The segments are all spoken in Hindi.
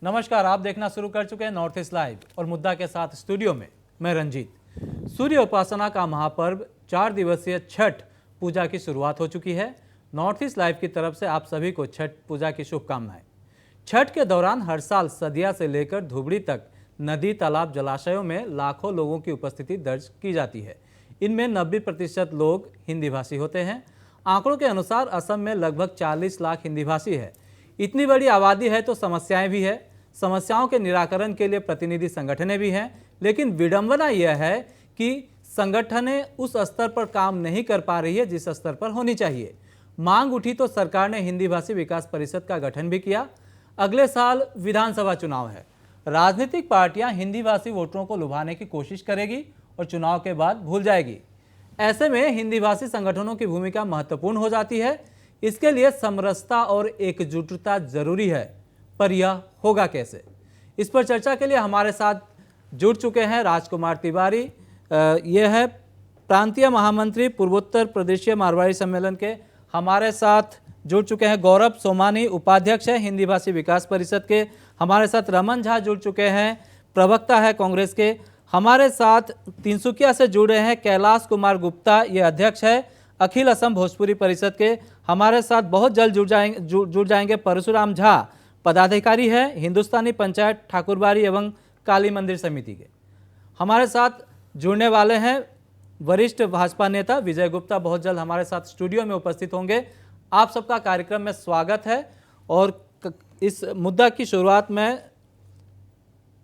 नमस्कार, आप देखना शुरू कर चुके हैं नॉर्थ ईस्ट लाइव और मुद्दा के साथ स्टूडियो में मैं रंजीत। सूर्य उपासना का महापर्व 4 दिवसीय छठ पूजा की शुरुआत हो चुकी है। नॉर्थ ईस्ट लाइव की तरफ से आप सभी को छठ पूजा की शुभकामनाएं। छठ के दौरान हर साल सदिया से लेकर धुबड़ी तक नदी, तालाब, जलाशयों में लाखों लोगों की उपस्थिति दर्ज की जाती है। इनमें 90% लोग हिंदी भाषी होते हैं। आंकड़ों के अनुसार असम में लगभग 40 लाख हिंदी भाषी है। इतनी बड़ी आबादी है तो समस्याएं भी है। समस्याओं के निराकरण के लिए प्रतिनिधि संगठनें भी हैं, लेकिन विडंबना यह है कि संगठनें उस स्तर पर काम नहीं कर पा रही है जिस स्तर पर होनी चाहिए। मांग उठी तो सरकार ने हिंदी भाषी विकास परिषद का गठन भी किया। अगले साल विधानसभा चुनाव है। राजनीतिक पार्टियां हिंदी भाषी वोटरों को लुभाने की कोशिश करेगी और चुनाव के बाद भूल जाएगी। ऐसे में हिंदी भाषी संगठनों की भूमिका महत्वपूर्ण हो जाती है। इसके लिए समरसता और एकजुटता जरूरी है, पर यह होगा कैसे? इस पर चर्चा के लिए हमारे साथ जुड़ चुके हैं राजकुमार तिवारी। ये है प्रांतीय महामंत्री पूर्वोत्तर प्रदेशीय मारवाड़ी सम्मेलन के। हमारे साथ जुड़ चुके हैं गौरव सोमानी, उपाध्यक्ष है हिंदी भाषी विकास परिषद के। हमारे साथ रमन झा जुड़ चुके हैं, प्रवक्ता है कांग्रेस के। हमारे साथ तिनसुकिया से जुड़े हैं कैलाश कुमार गुप्ता, ये अध्यक्ष है अखिल असम भोजपुरी परिषद के। हमारे साथ बहुत जल्द जुड़ जाएंगे परशुराम झा, पदाधिकारी है हिंदुस्तानी पंचायत ठाकुरबाड़ी एवं काली मंदिर समिति के। हमारे साथ जुड़ने वाले हैं वरिष्ठ भाजपा नेता विजय गुप्ता, बहुत जल्द हमारे साथ स्टूडियो में उपस्थित होंगे। आप सबका कार्यक्रम में स्वागत है। और इस मुद्दा की शुरुआत में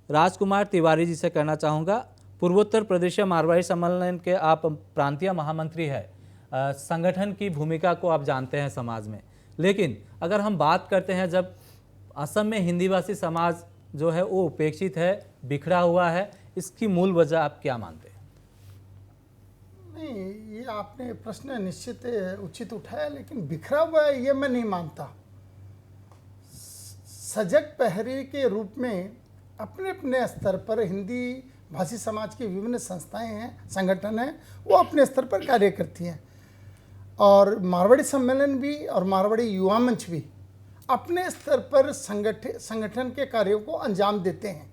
राजकुमार तिवारी जी से करना चाहूँगा। पूर्वोत्तर प्रदेशीय मारवाड़ी सम्मेलन के आप प्रांतीय महामंत्री है। संगठन की भूमिका को आप जानते हैं समाज में, लेकिन अगर हम बात करते हैं जब असम में हिंदी भाषी समाज जो है वो उपेक्षित है, बिखरा हुआ है, इसकी मूल वजह आप क्या मानते हैं? नहीं, ये आपने प्रश्न निश्चित उचित उठाया, लेकिन बिखरा हुआ है ये मैं नहीं मानता। सजग प्रहरी के रूप में अपने अपने स्तर पर हिंदी भाषी समाज की विभिन्न संस्थाएं हैं, संगठन हैं, वो अपने स्तर पर कार्य करती हैं। और मारवाड़ी सम्मेलन भी और मारवाड़ी युवा मंच भी अपने स्तर पर संगठन के कार्यों को अंजाम देते हैं।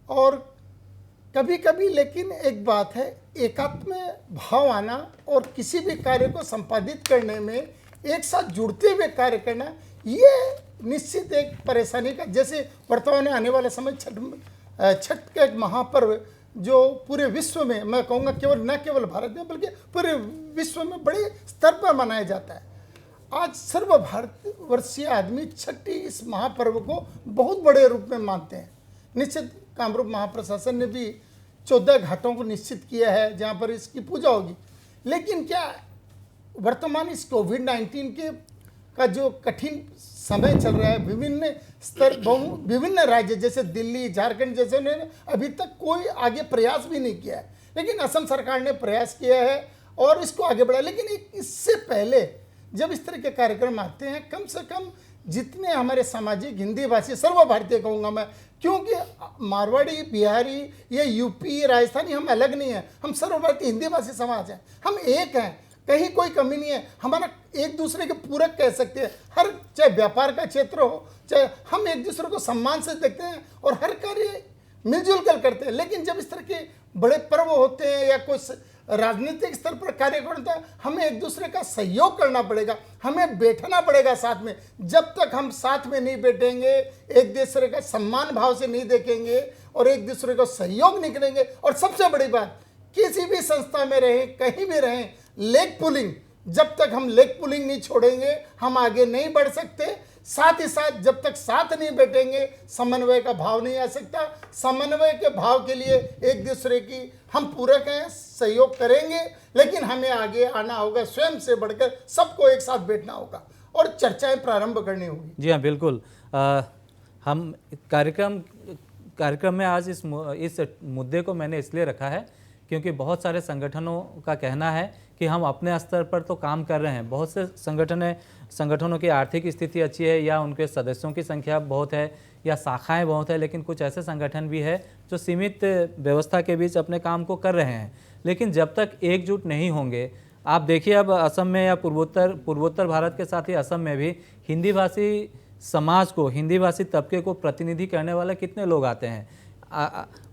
और कभी कभी लेकिन एक बात है, एकात्म भाव आना और किसी भी कार्य को संपादित करने में एक साथ जुड़ते हुए कार्य करना, ये निश्चित एक परेशानी का, जैसे वर्तमान में आने वाला समय छठ का एक महापर्व जो पूरे विश्व में, मैं कहूँगा केवल न केवल भारत में बल्कि पूरे विश्व में बड़े स्तर पर मनाया जाता है। आज सर्व भारतवर्षीय आदमी छठी इस महापर्व को बहुत बड़े रूप में मानते हैं। निश्चित कामरूप महाप्रशासन ने भी 14 घाटों को निश्चित किया है जहाँ पर इसकी पूजा होगी। लेकिन क्या वर्तमान इस कोविड-19 का जो कठिन समय चल रहा है, विभिन्न स्तर, विभिन्न राज्य जैसे दिल्ली, झारखंड जैसे ने अभी तक कोई आगे प्रयास भी नहीं किया है, लेकिन असम सरकार ने प्रयास किया है और इसको आगे बढ़ाया। लेकिन इससे पहले जब इस तरह के कार्यक्रम आते हैं, कम से कम जितने हमारे सामाजिक हिंदी भाषी, सर्व भारतीय कहूँगा मैं, क्योंकि मारवाड़ी, बिहारी या यूपी, राजस्थानी हम अलग नहीं हैं, हम सर्व भारतीय हिंदी भाषी समाज हैं, हम एक हैं, कहीं कोई कमी नहीं है। हमारा एक दूसरे के पूरक कह सकते हैं। हर, चाहे व्यापार का क्षेत्र हो, चाहे, हम एक दूसरे को सम्मान से देखते हैं और हर कार्य मिलजुल कर करते हैं। लेकिन जब इस तरह के बड़े पर्व होते हैं या कोई राजनीतिक स्तर पर कार्य करता है, हमें एक दूसरे का सहयोग करना पड़ेगा, हमें बैठना पड़ेगा साथ में। जब तक हम साथ में नहीं बैठेंगे, एक दूसरे का सम्मान भाव से नहीं देखेंगे और एक दूसरे को सहयोग नहीं करेंगे, और सबसे बड़ी बात, किसी भी संस्था में रहें, कहीं भी रहें, लेग पुलिंग, जब तक हम लेग पुलिंग नहीं छोड़ेंगे हम आगे नहीं बढ़ सकते। साथ ही साथ जब तक साथ नहीं बैठेंगे समन्वय का भाव नहीं आ सकता। समन्वय के भाव के लिए एक दूसरे की हम पूरक हैं, सहयोग करेंगे, लेकिन हमें आगे आना होगा, स्वयं से बढ़कर सबको एक साथ बैठना होगा और चर्चाएं प्रारंभ करनी होगी। जी हाँ, बिल्कुल। हम कार्यक्रम में आज इस मुद्दे को मैंने इसलिए रखा है क्योंकि बहुत सारे संगठनों का कहना है कि हम अपने स्तर पर तो काम कर रहे हैं। बहुत से संगठनों की आर्थिक स्थिति अच्छी है या उनके सदस्यों की संख्या बहुत है या शाखाएं बहुत है, लेकिन कुछ ऐसे संगठन भी है जो सीमित व्यवस्था के बीच अपने काम को कर रहे हैं। लेकिन जब तक एकजुट नहीं होंगे, आप देखिए अब असम में या पूर्वोत्तर भारत के साथ ही असम में भी हिंदी भाषी समाज को, हिंदी भाषी तबके को प्रतिनिधि करने वाले कितने लोग आते हैं।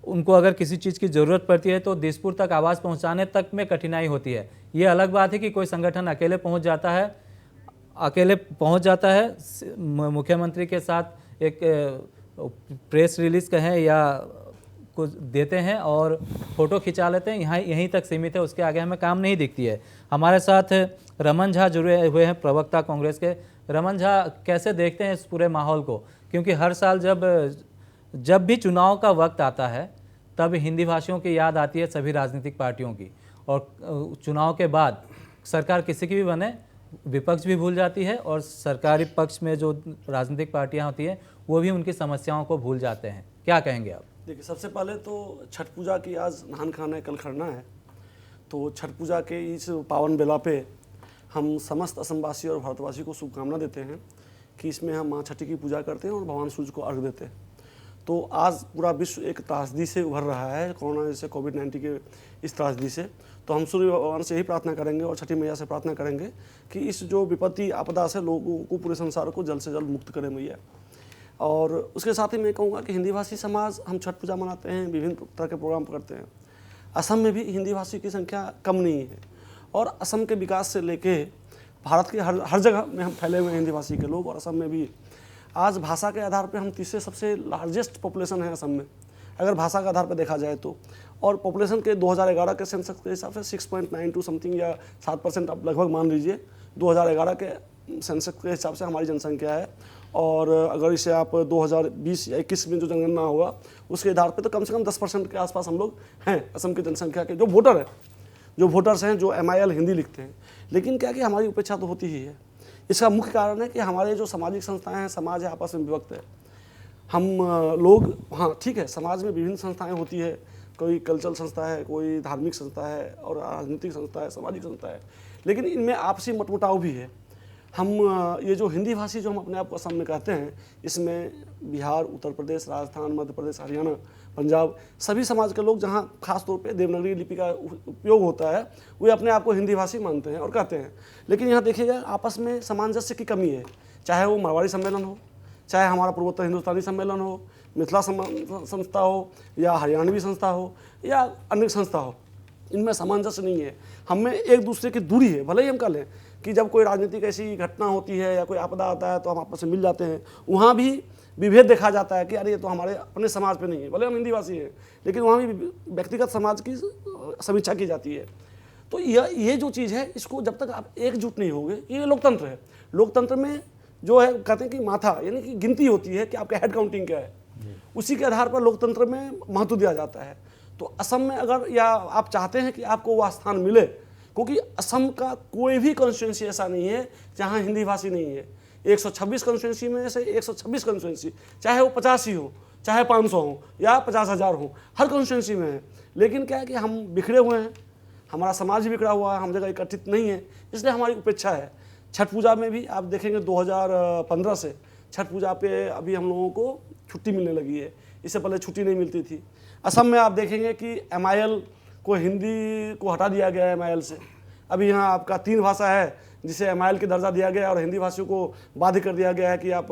उनको अगर किसी चीज़ की ज़रूरत पड़ती है तो दिसपुर तक आवाज़ पहुंचाने तक में कठिनाई होती है। ये अलग बात है कि कोई संगठन अकेले पहुंच जाता है, मुख्यमंत्री के साथ एक प्रेस रिलीज़ कहें या कुछ देते हैं और फ़ोटो खिंचा लेते हैं, यहीं तक सीमित है, उसके आगे हमें काम नहीं दिखती है। हमारे साथ रमन झा जुड़े हुए हैं, प्रवक्ता कांग्रेस के। रमन झा, कैसे देखते हैं इस पूरे माहौल को? क्योंकि हर साल जब भी चुनाव का वक्त आता है तब हिंदी भाषियों की याद आती है सभी राजनीतिक पार्टियों की, और चुनाव के बाद सरकार किसी की भी बने, विपक्ष भी भूल जाती है और सरकारी पक्ष में जो राजनीतिक पार्टियां होती हैं वो भी उनकी समस्याओं को भूल जाते हैं। क्या कहेंगे आप? देखिए, सबसे पहले तो छठ पूजा की आज नहान खाना है, कल खरना है। तो छठ पूजा के इस पावन बेला पे हम समस्त असमवासी और भारतवासी को शुभकामना देते हैं कि इसमें हम माँ छठी की पूजा करते हैं और भगवान सूर्य को अर्घ देते हैं। तो आज पूरा विश्व एक त्रासदी से उभर रहा है, कोरोना जैसे कोविड-19 के इस त्रासदी से। तो हम सूर्य भगवान से यही प्रार्थना करेंगे और छठी मैया से प्रार्थना करेंगे कि इस जो विपत्ति आपदा से लोगों को, पूरे संसार को जल्द से जल्द मुक्त करें मैया। और उसके साथ ही मैं कहूँगा कि हिंदी भाषी समाज, हम छठ पूजा मनाते हैं, विभिन्न तरह के प्रोग्राम करते हैं। असम में भी हिंदी भाषी की संख्या कम नहीं है और असम के विकास से लेके भारत के हर जगह में हम फैले हुए हैं हिंदी भाषी के लोग। और असम में भी आज भाषा के आधार पे हम तीसरे सबसे लार्जेस्ट पॉपुलेशन है असम में, अगर भाषा के आधार पर देखा जाए तो। और पॉपुलेशन के 2011 के सेंसस के हिसाब से 6.92 समथिंग या 7% आप लगभग मान लीजिए 2011 के सेंसस के हिसाब से हमारी जनसंख्या है। और अगर इसे आप 2020 या 21 में जो जनगणना होगा उसके आधार पे तो कम से कम 10% के आसपास हम लोग हैं असम की जनसंख्या के, जो वोटर्स हैं जो MIL हिंदी लिखते हैं। लेकिन क्या कि हमारी उपेक्षा तो होती ही है। इसका मुख्य कारण है कि हमारे जो सामाजिक संस्थाएं हैं, समाज है, आपस में विभक्त है। हम लोग, हाँ ठीक है, समाज में विभिन्न संस्थाएं होती है, कोई कल्चरल संस्था है, कोई धार्मिक संस्था है और राजनीतिक संस्था है, सामाजिक संस्था है, लेकिन इनमें आपसी मतमुटाव भी है। हम ये जो हिंदी भाषी जो हम अपने आप को असम में कहते हैं, इसमें बिहार, उत्तर प्रदेश, राजस्थान, मध्य प्रदेश, हरियाणा, पंजाब, सभी समाज के लोग, जहाँ खास तौर पे देवनागरी लिपि का उपयोग होता है, वे अपने आप को हिंदी भाषी मानते हैं और कहते हैं। लेकिन यहाँ देखिएगा आपस में सामंजस्य की कमी है, चाहे वो मारवाड़ी सम्मेलन हो, चाहे हमारा पूर्वोत्तर हिंदुस्तानी सम्मेलन हो, मिथिला संस्था हो या हरियाणवी संस्था हो या अन्य संस्था हो, इनमें सामंजस्य नहीं है। हमें एक दूसरे की दूरी है। भले ही हम कह लें कि जब कोई राजनीतिक ऐसी घटना होती है या कोई आपदा आता है तो हम आपस में मिल जाते हैं, वहाँ भी विभेद देखा जाता है कि अरे ये तो हमारे अपने समाज पे नहीं है, भले हम हिंदी भाषी हैं, लेकिन वहाँ भी व्यक्तिगत समाज की समीक्षा की जाती है। तो ये जो चीज़ है, इसको जब तक आप एकजुट नहीं होंगे, ये लोकतंत्र है। लोकतंत्र में जो है कहते हैं कि माथा यानी कि गिनती होती है कि आपका हेड काउंटिंग क्या है, उसी के आधार पर लोकतंत्र में महत्व दिया जाता है। तो असम में अगर या आप चाहते हैं कि आपको वह स्थान मिले, क्योंकि असम का कोई भी कॉन्स्टिट्यूंसी ऐसा नहीं है जहां हिंदी भाषी नहीं है। 126 कॉन्स्टिट्यूंसी में से 126 कॉन्स्टिट्यूंसी, चाहे वो 50 ही हो, चाहे 500 हो या 50,000 हो, हर कॉन्स्टिट्यूंसी में है। लेकिन क्या है कि हम बिखरे हुए हैं, हमारा समाज भी बिखरा हुआ है, हम जगह एकत्रित नहीं है, इसलिए हमारी उपेक्षा है। छठ पूजा में भी आप देखेंगे 2015 से छठ पूजा पे अभी हम लोगों को छुट्टी मिलने लगी है, इससे पहले छुट्टी नहीं मिलती थी। असम में आप देखेंगे कि MIL को, हिंदी को हटा दिया गया है MIL से। अभी यहाँ आपका 3 भाषा है जिसे MIL की दर्जा दिया गया और हिंदी भाषियों को बाध्य कर दिया गया है कि आप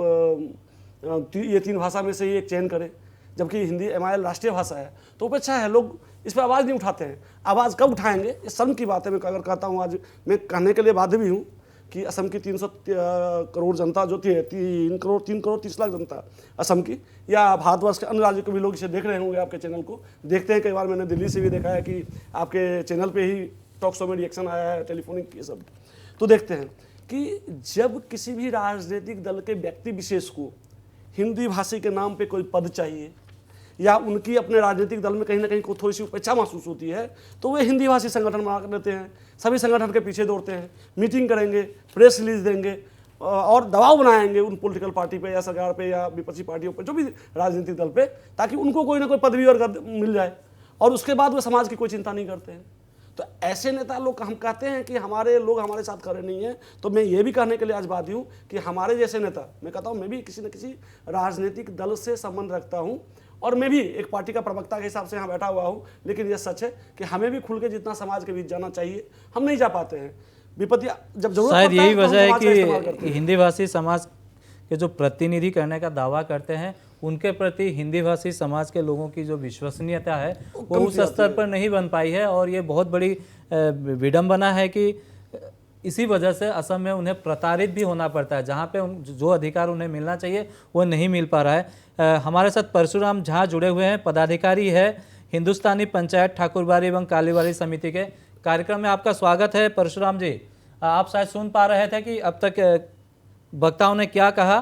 ये 3 भाषा में से ही एक चयन करें, जबकि हिंदी MIL राष्ट्रीय भाषा है। तो उपेक्षा है, लोग इस पर आवाज़ नहीं उठाते हैं। आवाज़ कब उठाएंगे, ये शर्म की बात है। मैं अगर कहता हूँ, आज मैं कहने के लिए बाध्य भी हूँ कि असम की 300 करोड़ जनता जो थी, 3 करोड़ 30 लाख जनता असम की, या भारतवर्ष के अन्य राज्यों के भी लोग इसे देख रहे होंगे, आपके चैनल को देखते हैं। कई बार मैंने दिल्ली से भी देखा है कि आपके चैनल पे ही टॉक शो में रिएक्शन आया है, टेलीफोनिक, ये सब तो देखते हैं कि जब किसी भी राजनीतिक दल के व्यक्ति विशेष को हिंदी भाषी के नाम पे कोई पद चाहिए या उनकी अपने राजनीतिक दल में कहीं ना कहीं को थोड़ी सी उपेक्षा महसूस होती है, तो वे हिंदी भाषी संगठन बना कर देते हैं, सभी संगठन के पीछे दौड़ते हैं, मीटिंग करेंगे, प्रेस रिलीज देंगे और दबाव बनाएंगे उन पॉलिटिकल पार्टी पे या सरकार पे या विपक्षी पार्टियों पे, जो भी राजनीतिक दल पे, ताकि उनको कोई ना कोई पदवी और मिल जाए और उसके बाद वे समाज की कोई चिंता नहीं करते हैं। तो ऐसे नेता लोग, हम कहते हैं कि हमारे लोग हमारे साथ खड़े नहीं हैं, तो मैं ये भी कहने के लिए आज बाध्य हूँ कि हमारे जैसे नेता, मैं कहता हूँ मैं भी किसी न किसी राजनीतिक दल से संबंध रखता हूँ और मैं भी एक पार्टी का प्रवक्ता के हिसाब से यहाँ बैठा हुआ हूँ, लेकिन यह सच है कि हमें भी खुल के जितना समाज के बीच जाना चाहिए हम नहीं जा पाते हैं। विपत्ति जब जरूरत शायद पड़ता है यही तो हम वजह है समाज का इस्तेमाल करते कि हैं। हिंदी भाषी समाज के जो प्रतिनिधि करने का दावा करते हैं उनके प्रति हिंदी भाषी समाज के लोगों की जो विश्वसनीयता है वो उस स्तर पर नहीं बन पाई है। और ये बहुत बड़ी विडंबना है कि इसी वजह से असम में उन्हें प्रताड़ित भी होना पड़ता है, जहाँ पे जो अधिकार उन्हें मिलना चाहिए वो नहीं मिल पा रहा है। हमारे साथ परशुराम झा जुड़े हुए हैं, पदाधिकारी है हिंदुस्तानी पंचायत ठाकुरबाड़ी एवं कालीबाड़ी समिति के। कार्यक्रम में आपका स्वागत है परशुराम जी। आप शायद सुन पा रहे थे कि अब तक वक्ताओं ने क्या कहा।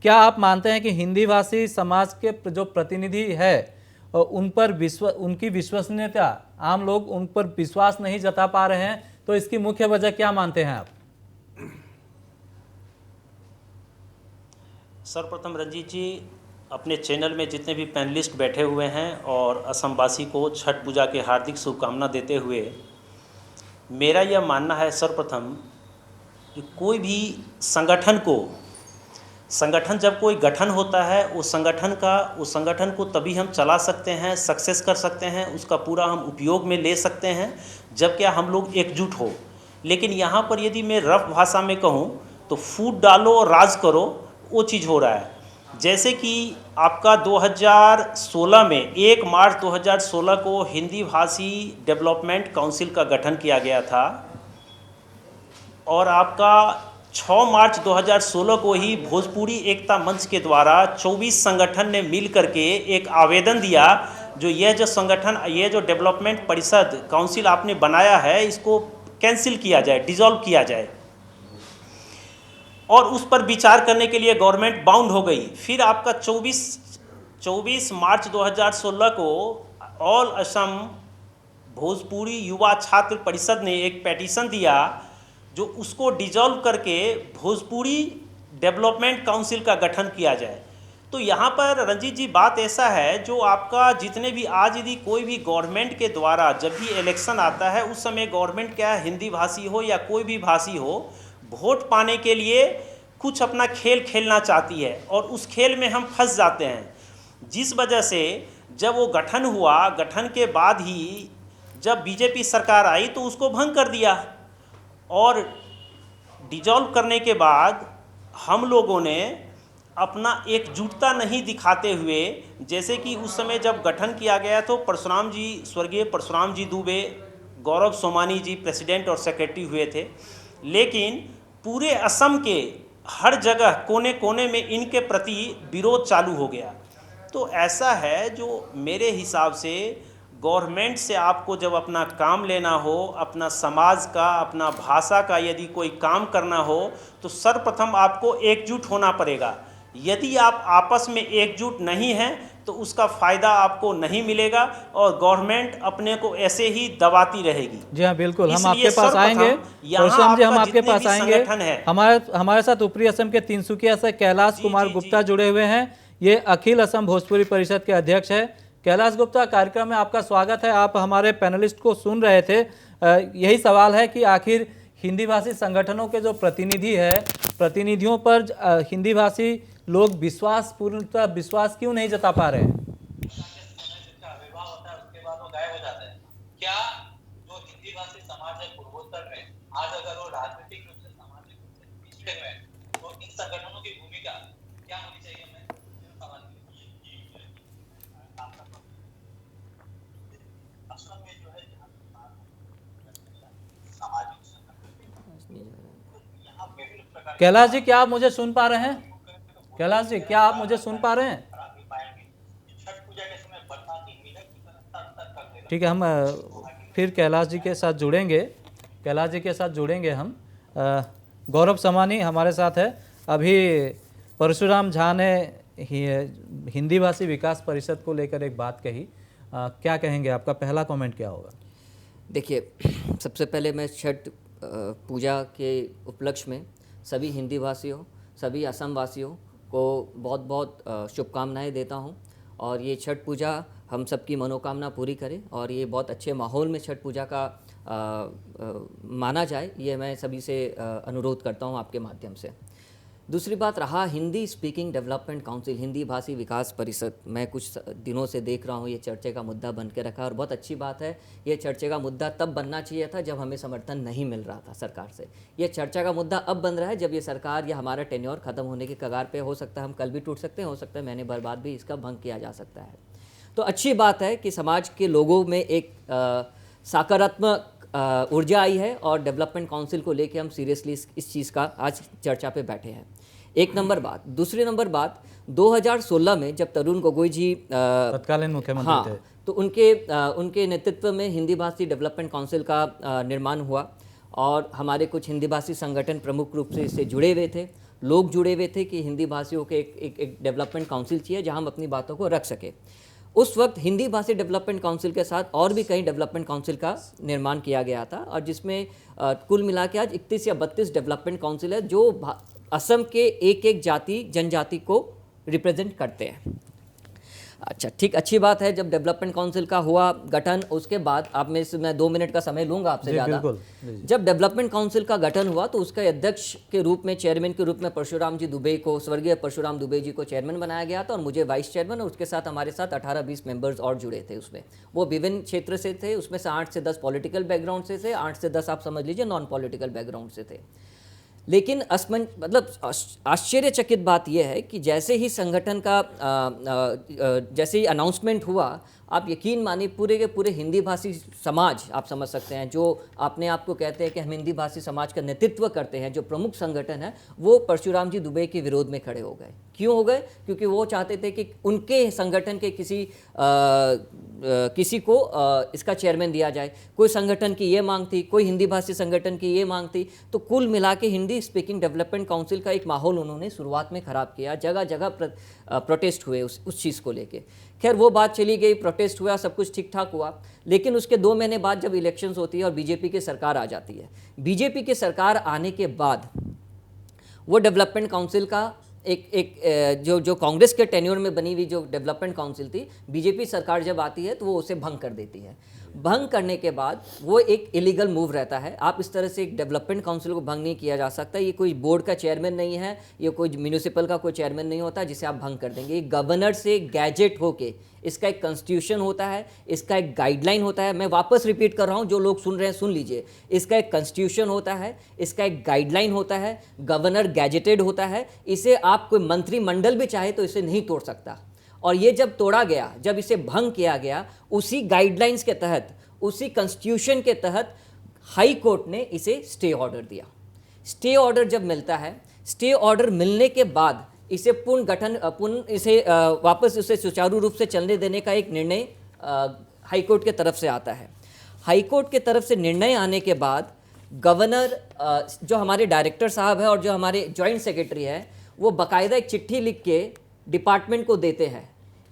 क्या आप मानते हैं कि हिंदी भाषी समाज के जो प्रतिनिधि है उन पर उनकी विश्वसनीयता, आम लोग उन पर विश्वास नहीं जता पा रहे हैं, तो इसकी मुख्य वजह क्या मानते हैं आप? सर्वप्रथम रंजीत जी, अपने चैनल में जितने भी पैनलिस्ट बैठे हुए हैं और असमवासी को छठ पूजा के हार्दिक शुभकामना देते हुए, मेरा यह मानना है सर्वप्रथम कि कोई भी संगठन जब कोई गठन होता है उस संगठन को तभी हम चला सकते हैं, सक्सेस कर सकते हैं, उसका पूरा हम उपयोग में ले सकते हैं जब क्या हम लोग एकजुट हो। लेकिन यहाँ पर यदि मैं रफ भाषा में कहूँ तो फूट डालो और राज करो, वो चीज़ हो रहा है। जैसे कि आपका 2016 में 1 मार्च 2016 को हिंदी भाषी डेवलपमेंट काउंसिल का गठन किया गया था और आपका 6 मार्च 2016 को ही भोजपुरी एकता मंच के द्वारा 24 संगठन ने मिल करके एक आवेदन दिया जो ये जो डेवलपमेंट परिषद काउंसिल आपने बनाया है इसको कैंसिल किया जाए, डिसॉल्व किया जाए। और उस पर विचार करने के लिए गवर्नमेंट बाउंड हो गई। फिर आपका 24 मार्च 2016 को ऑल असम भोजपुरी युवा छात्र परिषद ने एक पेटिशन दिया जो उसको डिसॉल्व करके भोजपुरी डेवलपमेंट काउंसिल का गठन किया जाए। तो यहाँ पर रंजीत जी बात ऐसा है, जो आपका जितने भी आज यदि कोई भी गवर्नमेंट के द्वारा जब भी इलेक्शन आता है उस समय गवर्नमेंट क्या हिंदी भाषी हो या कोई भी भाषी हो, वोट पाने के लिए कुछ अपना खेल खेलना चाहती है और उस खेल में हम फंस जाते हैं। जिस वजह से जब वो गठन हुआ, गठन के बाद ही जब बीजेपी सरकार आई तो उसको भंग कर दिया और डिसॉल्व करने के बाद हम लोगों ने अपना एकजुटता नहीं दिखाते हुए, जैसे कि उस समय जब गठन किया गया तो परशुराम जी, स्वर्गीय परशुराम जी दुबे, गौरव सोमानी जी प्रेसिडेंट और सेक्रेटरी हुए थे, लेकिन पूरे असम के हर जगह कोने कोने में इनके प्रति विरोध चालू हो गया। तो ऐसा है जो मेरे हिसाब से गवर्नमेंट से आपको जब अपना काम लेना हो, अपना समाज का, अपना भाषा का यदि कोई काम करना हो तो सर्वप्रथम आपको एकजुट होना पड़ेगा। यदि आप आपस में एकजुट नहीं हैं तो उसका फ़ायदा आपको नहीं मिलेगा और गवर्नमेंट अपने को ऐसे ही दबाती रहेगी। जी हाँ, बिल्कुल, हम आपके पास आएंगे परशुराम जी, हम आपके पास आएंगे। हमारे साथ ऊपरी असम के तिनसुकिया से कैलाश कुमार गुप्ता जुड़े हुए हैं। ये अखिल असम भोजपुरी परिषद के अध्यक्ष है। कैलाश गुप्ता, कार्यक्रम में आपका स्वागत है। आप हमारे पैनलिस्ट को सुन रहे थे। यही सवाल है कि आखिर हिंदी भाषी संगठनों के जो प्रतिनिधि है, प्रतिनिधियों पर हिंदी भाषी लोग पूर्णतः विश्वास क्यों नहीं जता पा रहे हैं? क्या जो हिंदी भाषी समाज है पूर्वोत्तर में, आज अगर वो राजनीतिक रूप से, सामाजिक रूप से पिछड़े हुए हैं, तो इन संगठनों की भूमिका क्या होनी चाहिए? असम में जो है सामाजिक संगठन, यहाँ विभिन्न प्रकार। कैलाश जी, क्या आप मुझे सुन पा रहे हैं? कैलाश जी, क्या आप मुझे सुन पा रहे हैं? ठीक है, हम फिर कैलाश जी के साथ जुड़ेंगे हम। गौरव समानी हमारे साथ है। अभी परशुराम झा ने हिंदी भाषी विकास परिषद को लेकर एक बात कही, क्या कहेंगे? आपका पहला कमेंट क्या होगा? देखिए, सबसे पहले मैं छठ पूजा के उपलक्ष्य में सभी हिंदी भाषियों, सभी असम वासियों को बहुत बहुत शुभकामनाएं देता हूं और ये छठ पूजा हम सबकी मनोकामना पूरी करे और ये बहुत अच्छे माहौल में छठ पूजा का माना जाए, ये मैं सभी से अनुरोध करता हूं आपके माध्यम से। दूसरी बात रहा Hindi speaking development council, Hindi भाषी विकास परिषद। मैं कुछ दिनों से देख रहा हूँ ये चर्चे का मुद्दा बन के रखा, और बहुत अच्छी बात है। ये चर्चे का मुद्दा तब बनना चाहिए था जब हमें समर्थन नहीं मिल रहा था सरकार से। ये चर्चा का मुद्दा अब बन रहा है जब ये सरकार या हमारा टेन्योर खत्म होने के कगार पे हो सकता है, हम कल भी टूट सकते हैं, हो सकता है महीने भर बाद भी इसका भंग किया जा सकता है। तो अच्छी बात है कि समाज के लोगों में एक सकारात्मक ऊर्जा आई है और डेवलपमेंट काउंसिल को लेके हम सीरियसली इस चीज़ का आज चर्चा पे बैठे हैं। एक नंबर बात। दूसरी नंबर बात, 2016 में जब तरुण गोगोई जी तत्कालीन मुख्यमंत्री थे, तो उनके नेतृत्व में हिंदी भाषी डेवलपमेंट काउंसिल का निर्माण हुआ, और हमारे कुछ हिंदी भाषी संगठन प्रमुख रूप से इससे जुड़े हुए थे। लोग जुड़े हुए थे कि हिंदी भाषियों के एक डेवलपमेंट काउंसिल चाहिए जहां हम अपनी बातों को रख सके। उस वक्त हिंदी भाषी डेवलपमेंट काउंसिल के साथ और भी कई डेवलपमेंट काउंसिल का निर्माण किया गया था, और जिसमें कुल मिला के आज 31 या 32 डेवलपमेंट काउंसिल है जो असम के एक जाति जनजाति को रिप्रेजेंट करते हैं। अच्छा, ठीक, अच्छी बात है। जब डेवलपमेंट काउंसिल का हुआ गठन, उसके बाद आप मैं 2 मिनट का समय लूंगा आपसे ज़्यादा। जब डेवलपमेंट काउंसिल का गठन हुआ तो उसका अध्यक्ष के रूप में, चेयरमैन के रूप में परशुराम जी दुबे को, स्वर्गीय परशुराम दुबे जी को चेयरमैन बनाया गया था, और मुझे वाइस चेयरमैन, और उसके साथ हमारे साथ 18-20 मेंबर्स और जुड़े थे उसमें। वो विभिन्न क्षेत्र से थे, उसमें से 8 से 10 पॉलिटिकल बैकग्राउंड से थे, 8 से 10 आप समझ लीजिए नॉन पॉलिटिकल बैकग्राउंड से थे। लेकिन आश्चर्यचकित बात यह है कि जैसे ही संगठन का जैसे ही अनाउंसमेंट हुआ, आप यकीन मानिए पूरे के पूरे हिंदी भाषी समाज, आप समझ सकते हैं, जो अपने आप को कहते हैं कि हम हिंदी भाषी समाज का नेतृत्व करते हैं, जो प्रमुख संगठन है, वो परशुराम जी दुबे के विरोध में खड़े हो गए। क्यों हो गए? क्योंकि वो चाहते थे कि उनके संगठन के किसी को इसका चेयरमैन दिया जाए। कोई संगठन की ये मांग थी, कोई हिंदी भाषी संगठन की ये मांग थी। तो कुल मिला के हिंदी स्पीकिंग डेवलपमेंट काउंसिल का एक माहौल उन्होंने शुरुआत में ख़राब किया, जगह जगह प्रोटेस्ट हुए उस चीज़ को लेके। खैर वो बात चली गई, प्रोटेस्ट हुआ, सब कुछ ठीक ठाक हुआ। लेकिन उसके 2 महीने बाद जब इलेक्शंस होती है और बीजेपी की सरकार आ जाती है, बीजेपी की सरकार आने के बाद वो डेवलपमेंट काउंसिल का जो कांग्रेस के टेन्योर में बनी हुई जो डेवलपमेंट काउंसिल थी, बीजेपी सरकार जब आती है तो वो उसे भंग कर देती है। भंग करने के बाद वो एक इलीगल मूव रहता है। आप इस तरह से एक डेवलपमेंट काउंसिल को भंग नहीं किया जा सकता। ये कोई बोर्ड का चेयरमैन नहीं है, ये कोई म्यूनिसिपल का कोई चेयरमैन नहीं होता जिसे आप भंग कर देंगे। ये गवर्नर से गैजेट होके, इसका एक कॉन्स्टिट्यूशन होता है, इसका एक गाइडलाइन होता है। मैं वापस रिपीट कर रहा हूँ, जो लोग सुन रहे हैं सुन लीजिए। इसका एक कॉन्स्टिट्यूशन होता है, इसका एक गाइडलाइन होता है, गवर्नर गैजेटेड होता है। इसे आप कोई मंत्रिमंडल भी चाहे तो इसे नहीं तोड़ सकता। और ये जब तोड़ा गया, जब इसे भंग किया गया, उसी गाइडलाइंस के तहत, उसी कॉन्स्टिट्यूशन के तहत हाई कोर्ट ने इसे स्टे ऑर्डर दिया। स्टे ऑर्डर जब मिलता है, स्टे ऑर्डर मिलने के बाद इसे वापस उसे सुचारू रूप से चलने देने का एक निर्णय हाई कोर्ट के तरफ से आता है। हाई कोर्ट के तरफ से निर्णय आने के बाद गवर्नर, जो हमारे डायरेक्टर साहब है और जो हमारे जॉइंट सेक्रेटरी है, वो बाकायदा एक चिट्ठी लिख के डिपार्टमेंट को देते हैं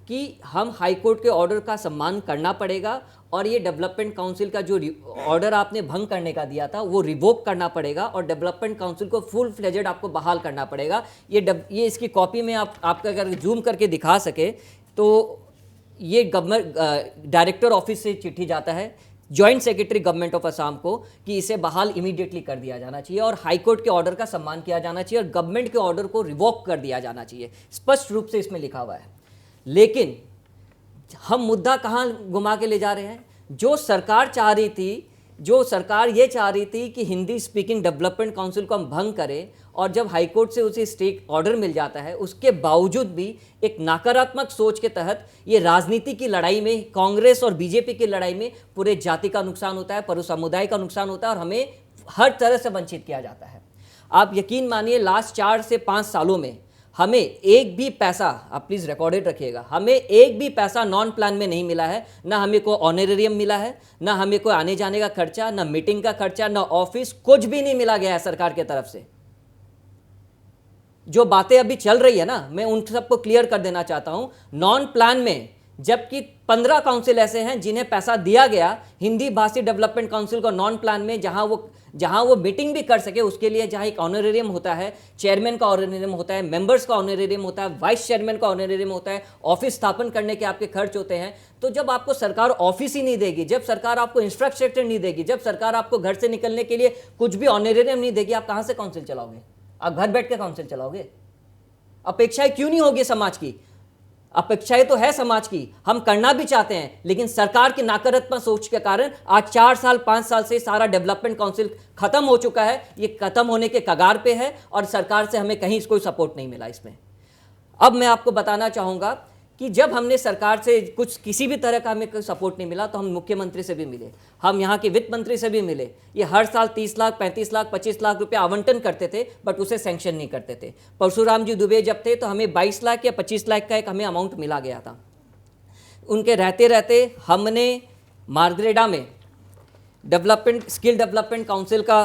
कि हम हाई कोर्ट के ऑर्डर का सम्मान करना पड़ेगा, और ये डेवलपमेंट काउंसिल का जो ऑर्डर आपने भंग करने का दिया था वो रिवोक करना पड़ेगा, और डेवलपमेंट काउंसिल को फुल फ्लेजेड आपको बहाल करना पड़ेगा। ये इसकी कॉपी में आपका अगर जूम करके दिखा सके तो ये गवर्नर डायरेक्टर ऑफिस से चिट्ठी जाता है joint secretary government of Assam को कि इसे बहाल इमीडिएटली कर दिया जाना चाहिए, और हाई कोर्ट के ऑर्डर का सम्मान किया जाना चाहिए, और गवर्नमेंट के ऑर्डर को रिवोक कर दिया जाना चाहिए। स्पष्ट रूप से इसमें लिखा हुआ है। लेकिन हम मुद्दा कहाँ घुमा के ले जा रहे हैं? जो सरकार चाह रही थी, जो सरकार ये चाह रही थी कि हिंदी स्पीकिंग डेवलपमेंट काउंसिल को हम भंग करें, और जब हाई कोर्ट से उसे स्टे ऑर्डर मिल जाता है, उसके बावजूद भी एक नकारात्मक सोच के तहत ये राजनीति की लड़ाई में, कांग्रेस और बीजेपी की लड़ाई में पूरे जाति का नुकसान होता है, पूरे समुदाय का नुकसान होता है, और हमें हर तरह से वंचित किया जाता है। आप यकीन मानिए लास्ट 4 से 5 सालों में हमें एक भी पैसा, आप प्लीज़ रिकॉर्डेड रखिएगा, हमें एक भी पैसा नॉन प्लान में नहीं मिला है। ना हमें कोई ऑनरेरियम मिला है, ना हमें कोई आने जाने का खर्चा, ना मीटिंग का खर्चा, ना ऑफिस, कुछ भी नहीं मिला गया है सरकार की तरफ से। जो बातें अभी चल रही है ना, मैं उन सबको क्लियर कर देना चाहता हूं। नॉन प्लान में जबकि 15 काउंसिल ऐसे हैं जिन्हें पैसा दिया गया हिंदी भाषी डेवलपमेंट काउंसिल को नॉन प्लान में, जहां वो मीटिंग भी कर सके उसके लिए, जहां एक ऑनरेरियम होता है, चेयरमैन का ऑनरेरियम होता है, मेंबर्स का ऑनरेरियम होता है, वाइस चेयरमैन का ऑनरेरियम होता है, ऑफिस स्थापन करने के आपके खर्च होते हैं। तो जब आपको सरकार ऑफिस ही नहीं देगी, जब सरकार आपको इंफ्रास्ट्रक्चर नहीं देगी, जब सरकार आपको घर से निकलने के लिए कुछ भी ऑनरेरियम नहीं देगी, आप कहां से काउंसिल चलाओगे? आप घर बैठ के काउंसिल चलाओगे? अपेक्षाएं क्यों नहीं होगी समाज की? अपेक्षाएं तो है समाज की, हम करना भी चाहते हैं, लेकिन सरकार की नकारात्मक सोच के कारण आज 4 साल 5 साल से सारा डेवलपमेंट काउंसिल खत्म हो चुका है। ये खत्म होने के कगार पे है और सरकार से हमें कहीं कोई सपोर्ट नहीं मिला इसमें। अब मैं आपको बताना चाहूँगा कि जब हमने सरकार से कुछ किसी भी तरह का हमें कोई सपोर्ट नहीं मिला तो हम मुख्यमंत्री से भी मिले, हम यहाँ के वित्त मंत्री से भी मिले। ये हर साल 30 लाख 35 लाख 25 लाख रुपए आवंटन करते थे, बट उसे सैंक्शन नहीं करते थे। परशुराम जी दुबे जब थे तो हमें 22 लाख या 25 लाख का एक हमें अमाउंट मिला गया था। उनके रहते रहते हमने मार्ग्रेडा में स्किल डेवलपमेंट काउंसिल का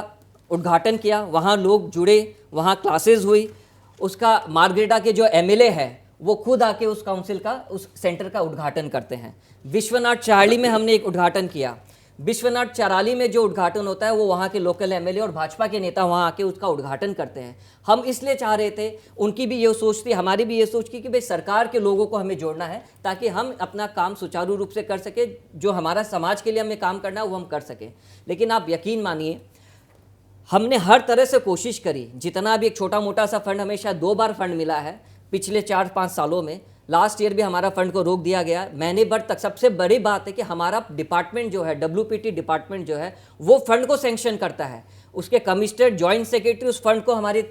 उद्घाटन किया, वहाँ लोग जुड़े, वहाँ क्लासेस हुई। उसका मार्ग्रेडा के जो एमएलए है वो खुद आके उस काउंसिल का, उस सेंटर का उद्घाटन करते हैं। विश्वनाथ चाराली में हमने एक उद्घाटन किया। विश्वनाथ चाराली में जो उद्घाटन होता है वो वहाँ के लोकल एमएलए और भाजपा के नेता वहाँ आके उसका उद्घाटन करते हैं। हम इसलिए चाह रहे थे, उनकी भी ये सोच थी, हमारी भी ये सोच थी कि भाई सरकार के लोगों को हमें जोड़ना है ताकि हम अपना काम सुचारू रूप से कर सके, जो हमारा समाज के लिए हमें काम करना है वो हम कर सकें। लेकिन आप यकीन मानिए, हमने हर तरह से कोशिश करी, जितना भी एक छोटा मोटा सा फंड, हमें शायद 2 बार फंड मिला है पिछले 4-5 सालों में। लास्ट ईयर भी हमारा फंड को रोक दिया गया महीने भर तक। सबसे बड़ी बात है कि हमारा डिपार्टमेंट जो है, WPT डिपार्टमेंट जो है, वो फंड को सैंक्शन करता है। उसके कमिश्नर, जॉइंट सेक्रेटरी उस फंड को हमारे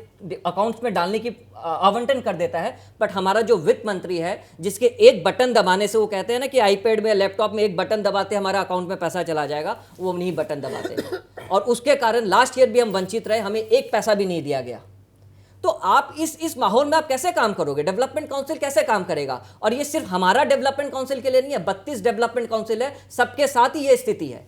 अकाउंट्स में डालने की आवंटन कर देता है। बट हमारा जो वित्त मंत्री है, जिसके एक बटन दबाने से, वो कहते हैं ना कि आईपैड में, लैपटॉप में एक बटन दबाते हमारा अकाउंट में पैसा चला जाएगा, वो नहीं बटन दबाते। और उसके कारण लास्ट ईयर भी हम वंचित रहे, हमें एक पैसा भी नहीं दिया गया। तो आप इस माहौल में आप कैसे काम करोगे? डेवलपमेंट काउंसिल कैसे काम करेगा? और ये सिर्फ हमारा डेवलपमेंट काउंसिल के लिए नहीं है, 32 डेवलपमेंट काउंसिल है, सबके साथ ही ये स्थिति है।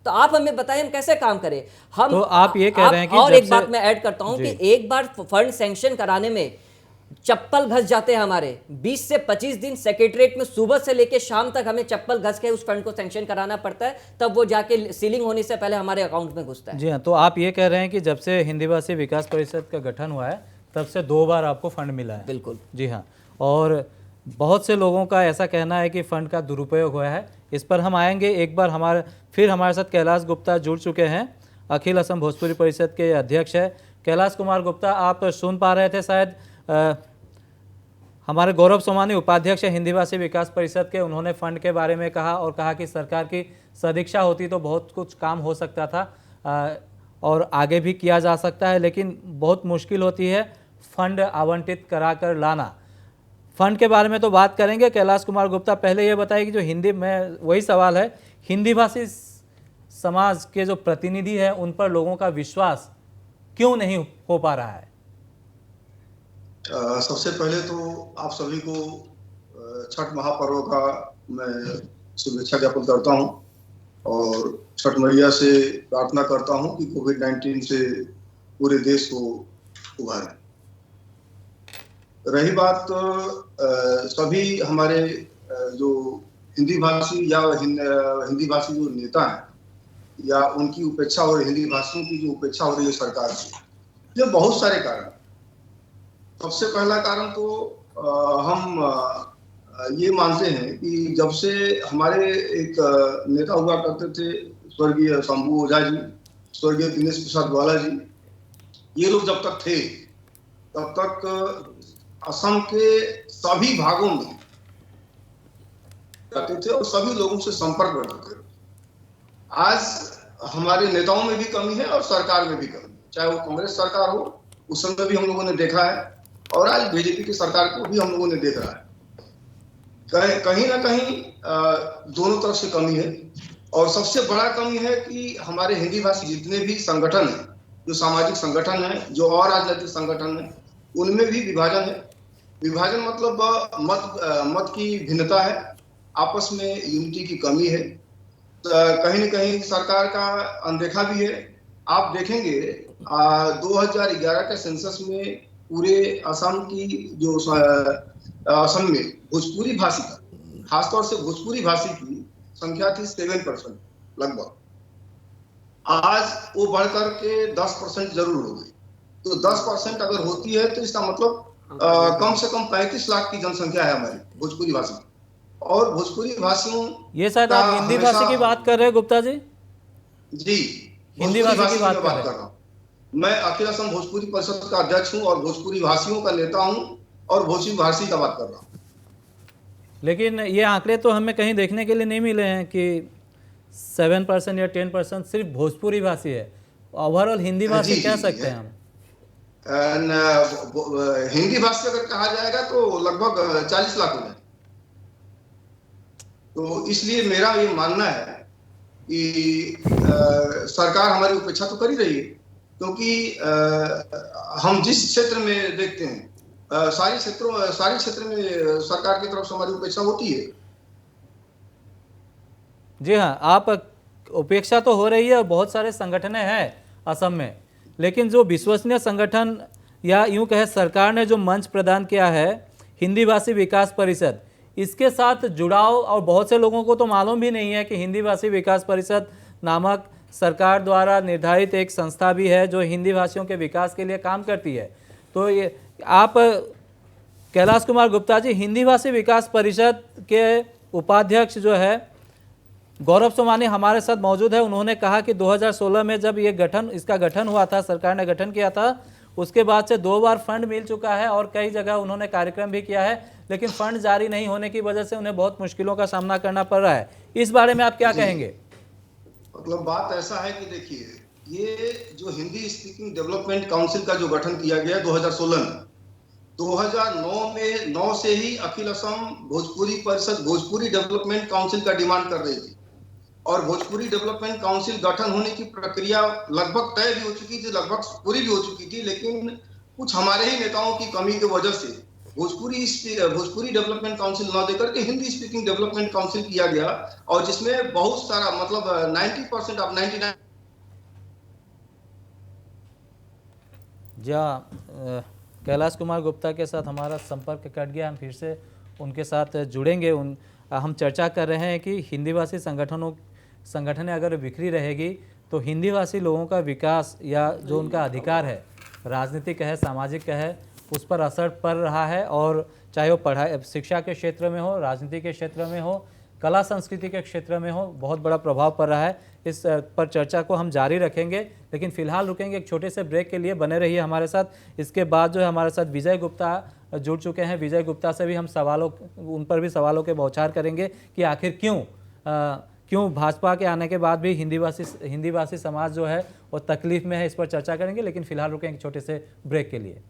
तो आप हमें बताएं हम कैसे काम करें? हम तो आप ये कह रहे हैं कि और जब एक बात से- मैं ऐड करता हूं कि एक बार फंड सैंक्शन कराने में चप्पल घस जाते हैं हमारे। 20 से 25 दिन सेक्रेटरीट में सुबह से लेकर शाम तक हमें चप्पल घस के उस फंड को सैंक्शन कराना पड़ता है, तब वो जाके सीलिंग होने से पहले हमारे अकाउंट में घुसता है। जी हाँ, तो आप ये कह रहे हैं कि जब से हिंदी भाषी विकास परिषद का गठन हुआ है तब से 2 बार आपको फंड मिला है। बिल्कुल। जी हाँ, और बहुत से लोगों का ऐसा कहना है कि फंड का दुरुपयोग हुआ है। इस पर हम आएंगे। एक बार हमारे साथ कैलाश गुप्ता जुड़ चुके हैं, अखिल असम भोजपुरी परिषद के अध्यक्ष है। कैलाश कुमार गुप्ता, आप सुन पा रहे थे शायद, हमारे गौरव सोमानी उपाध्यक्ष है हिंदी भाषी विकास परिषद के, उन्होंने फंड के बारे में कहा और कहा कि सरकार की सदिच्छा होती तो बहुत कुछ काम हो सकता था और आगे भी किया जा सकता है, लेकिन बहुत मुश्किल होती है फंड आवंटित कराकर लाना। फंड के बारे में तो बात करेंगे। कैलाश कुमार गुप्ता, पहले ये बताइए कि जो हिंदी में, वही सवाल है, हिंदी भाषी समाज के जो प्रतिनिधि हैं उन पर लोगों का विश्वास क्यों नहीं हो पा रहा है? सबसे पहले तो आप सभी को छठ महापर्व का मैं शुभेच्छा ज्ञापन करता हूं और छठ मैया से प्रार्थना करता हूं कि कोविड-19 से पूरे देश को उबारे। रही बात सभी हमारे जो हिंदी भाषी या हिंदी भाषी जो नेता हैं या उनकी उपेक्षा और हिंदी भाषियों की जो उपेक्षा हो रही है सरकार से, ये बहुत सारे कारण। सबसे पहला कारण तो हम ये मानते हैं कि जब से हमारे एक नेता हुआ करते थे, स्वर्गीय शंभू ओझा जी, स्वर्गीय दिनेश प्रसाद ग्वाला जी, ये लोग जब तक थे तब तक असम के सभी भागों में रहते थे और सभी लोगों से संपर्क रखते थे। आज हमारे नेताओं में भी कमी है और सरकार में भी कमी है, चाहे वो कांग्रेस सरकार हो, उस समय भी हम लोगों ने देखा है, और आज बीजेपी की सरकार को भी हम लोगों ने देख रहा है। कहीं ना कहीं दोनों तरफ से कमी है। और सबसे बड़ा कमी है कि हमारे हिंदी भाषी जितने भी संगठन हैं, जो सामाजिक संगठन है, जो और राजनीतिक संगठन है, उनमें भी विभाजन है। विभाजन मतलब मत की भिन्नता है, आपस में यूनिटी की कमी है। कहीं न कहीं सरकार का अनदेखा भी है। आप देखेंगे 2011 के सेंसस में पूरे असम की जो असम में भोजपुरी भाषी का, खासतौर से भोजपुरी भाषी की संख्या थी 7% लगभग। आज वो बढ़कर के 10% जरूर हो गई। तो 10% अगर होती है तो इसका मतलब कम से कम 35 लाख की जनसंख्या है हमारी भोजपुरी भाषी। और भोजपुरी भाषियों, ये शायद आप हिंदी भाषी की बात कर रहे हैं गुप्ता जी? जी, हिंदी भाषी की बात कर रहे हैं। मैं अखिल असम भोजपुरी परिषद का अध्यक्ष हूं और भोजपुरी भाषियों का नेता हूं और भोजपुरी भाषी का बात कर रहा हूं। लेकिन ये आंकड़े तो हमें कहीं देखने के लिए नहीं मिले हैं कि 7% या 10% सिर्फ भोजपुरी भाषी है। ओवरऑल हिंदी भाषी जी, कह जी, सकते हैं हम। हिंदी भाषी अगर कहा जाएगा तो लगभग 40 लाख हो जाए। तो इसलिए मेरा ये मानना है कि सरकार हमारी उपेक्षा तो कर ही रही है, क्योंकि हम जिस क्षेत्र में देखते हैं सारी क्षेत्र में सरकार की तरफ से हमारी उपेक्षा होती है। जी हाँ, आप उपेक्षा तो हो रही है और बहुत सारे संगठनें हैं असम में, लेकिन जो विश्वसनीय संगठन या यूं कहे सरकार ने जो मंच प्रदान किया है हिंदी भाषी विकास परिषद, इसके साथ जुड़ाव, और बहुत से लोगों को तो मालूम भी नहीं है कि हिंदी भाषी विकास परिषद नामक सरकार द्वारा निर्धारित एक संस्था भी है जो हिंदी भाषियों के विकास के लिए काम करती है। तो ये आप कैलाश कुमार गुप्ता जी, हिंदी भाषी विकास परिषद के उपाध्यक्ष जो है गौरव सोमानी हमारे साथ मौजूद है। उन्होंने कहा कि 2016 में जब इसका गठन हुआ था, सरकार ने गठन किया था, उसके बाद से 2 बार फंड मिल चुका है और कई जगह उन्होंने कार्यक्रम भी किया है, लेकिन फंड जारी नहीं होने की वजह से उन्हें बहुत मुश्किलों का सामना करना पड़ रहा है। इस बारे में आप क्या कहेंगे? मतलब बात ऐसा है कि देखिए, ये जो हिंदी स्पीकिंग डेवलपमेंट काउंसिल का जो गठन किया गया 2016 में, 2009 में 9 से ही अखिल असम भोजपुरी परिषद भोजपुरी डेवलपमेंट काउंसिल का डिमांड कर रही थी और भोजपुरी डेवलपमेंट काउंसिल गठन होने की प्रक्रिया लगभग तय भी हो चुकी थी, लगभग पूरी भी हो चुकी थी, लेकिन कुछ हमारे ही नेताओं की कमी की वजह से भोजपुरी डेवलपमेंट काउंसिल न देकर के हिंदी स्पीकिंग डेवलपमेंट काउंसिल किया गया और जिसमें बहुत सारा मतलब 90% ऑफ 99। जहाँ कैलाश कुमार गुप्ता के साथ हमारा संपर्क कट गया, हम फिर से उनके साथ जुड़ेंगे। हम चर्चा कर रहे हैं कि हिंदी भाषी संगठनें अगर बिखरी रहेगी तो हिंदी भाषी लोगों का विकास या जो उनका अधिकार है, राजनीतिक है, सामाजिक है, उस पर असर पड़ रहा है। और चाहे वो पढ़ाई शिक्षा के क्षेत्र में हो, राजनीति के क्षेत्र में हो, कला संस्कृति के क्षेत्र में हो, बहुत बड़ा प्रभाव पड़ रहा है। इस पर चर्चा को हम जारी रखेंगे, लेकिन फिलहाल रुकेंगे एक छोटे से ब्रेक के लिए। बने रहिए हमारे साथ। इसके बाद जो है हमारे साथ विजय गुप्ता जुड़ चुके हैं। विजय गुप्ता से भी हम उन पर भी सवालों के बौछार करेंगे कि आखिर क्यों भाजपा के आने के बाद भी हिंदी भाषी समाज जो है वो तकलीफ में है, इस पर चर्चा करेंगे। लेकिन फिलहाल रुकेंगे एक छोटे से ब्रेक के लिए।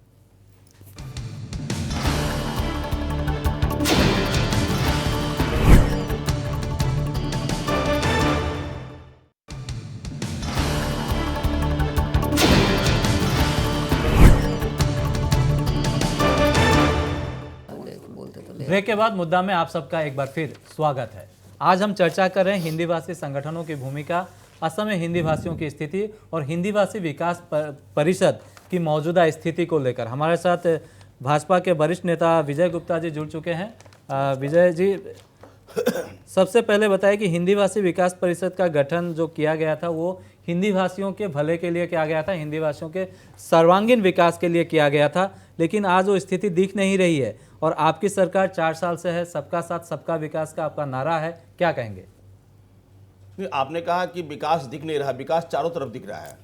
ब्रेक के बाद मुद्दा में आप सबका एक बार फिर स्वागत है। आज हम चर्चा कर रहे हैं हिंदी भाषी संगठनों की भूमिका, असम में हिंदी भाषियों की स्थिति और हिंदी भाषी विकास परिषद की मौजूदा स्थिति को लेकर। हमारे साथ भाजपा के वरिष्ठ नेता विजय गुप्ता जी जुड़ चुके हैं। विजय जी, सबसे पहले बताएं कि हिंदी भाषी विकास परिषद का गठन जो किया गया था वो हिंदी भाषियों के भले के लिए किया गया था, हिंदी भाषियों के सर्वांगीण विकास के लिए किया गया था, लेकिन आज वो स्थिति दिख नहीं रही है। और आपकी सरकार 4 साल से है, सबका साथ सबका विकास का आपका नारा है, क्या कहेंगे? आपने कहा कि विकास दिख नहीं रहा, विकास चारों तरफ दिख रहा है।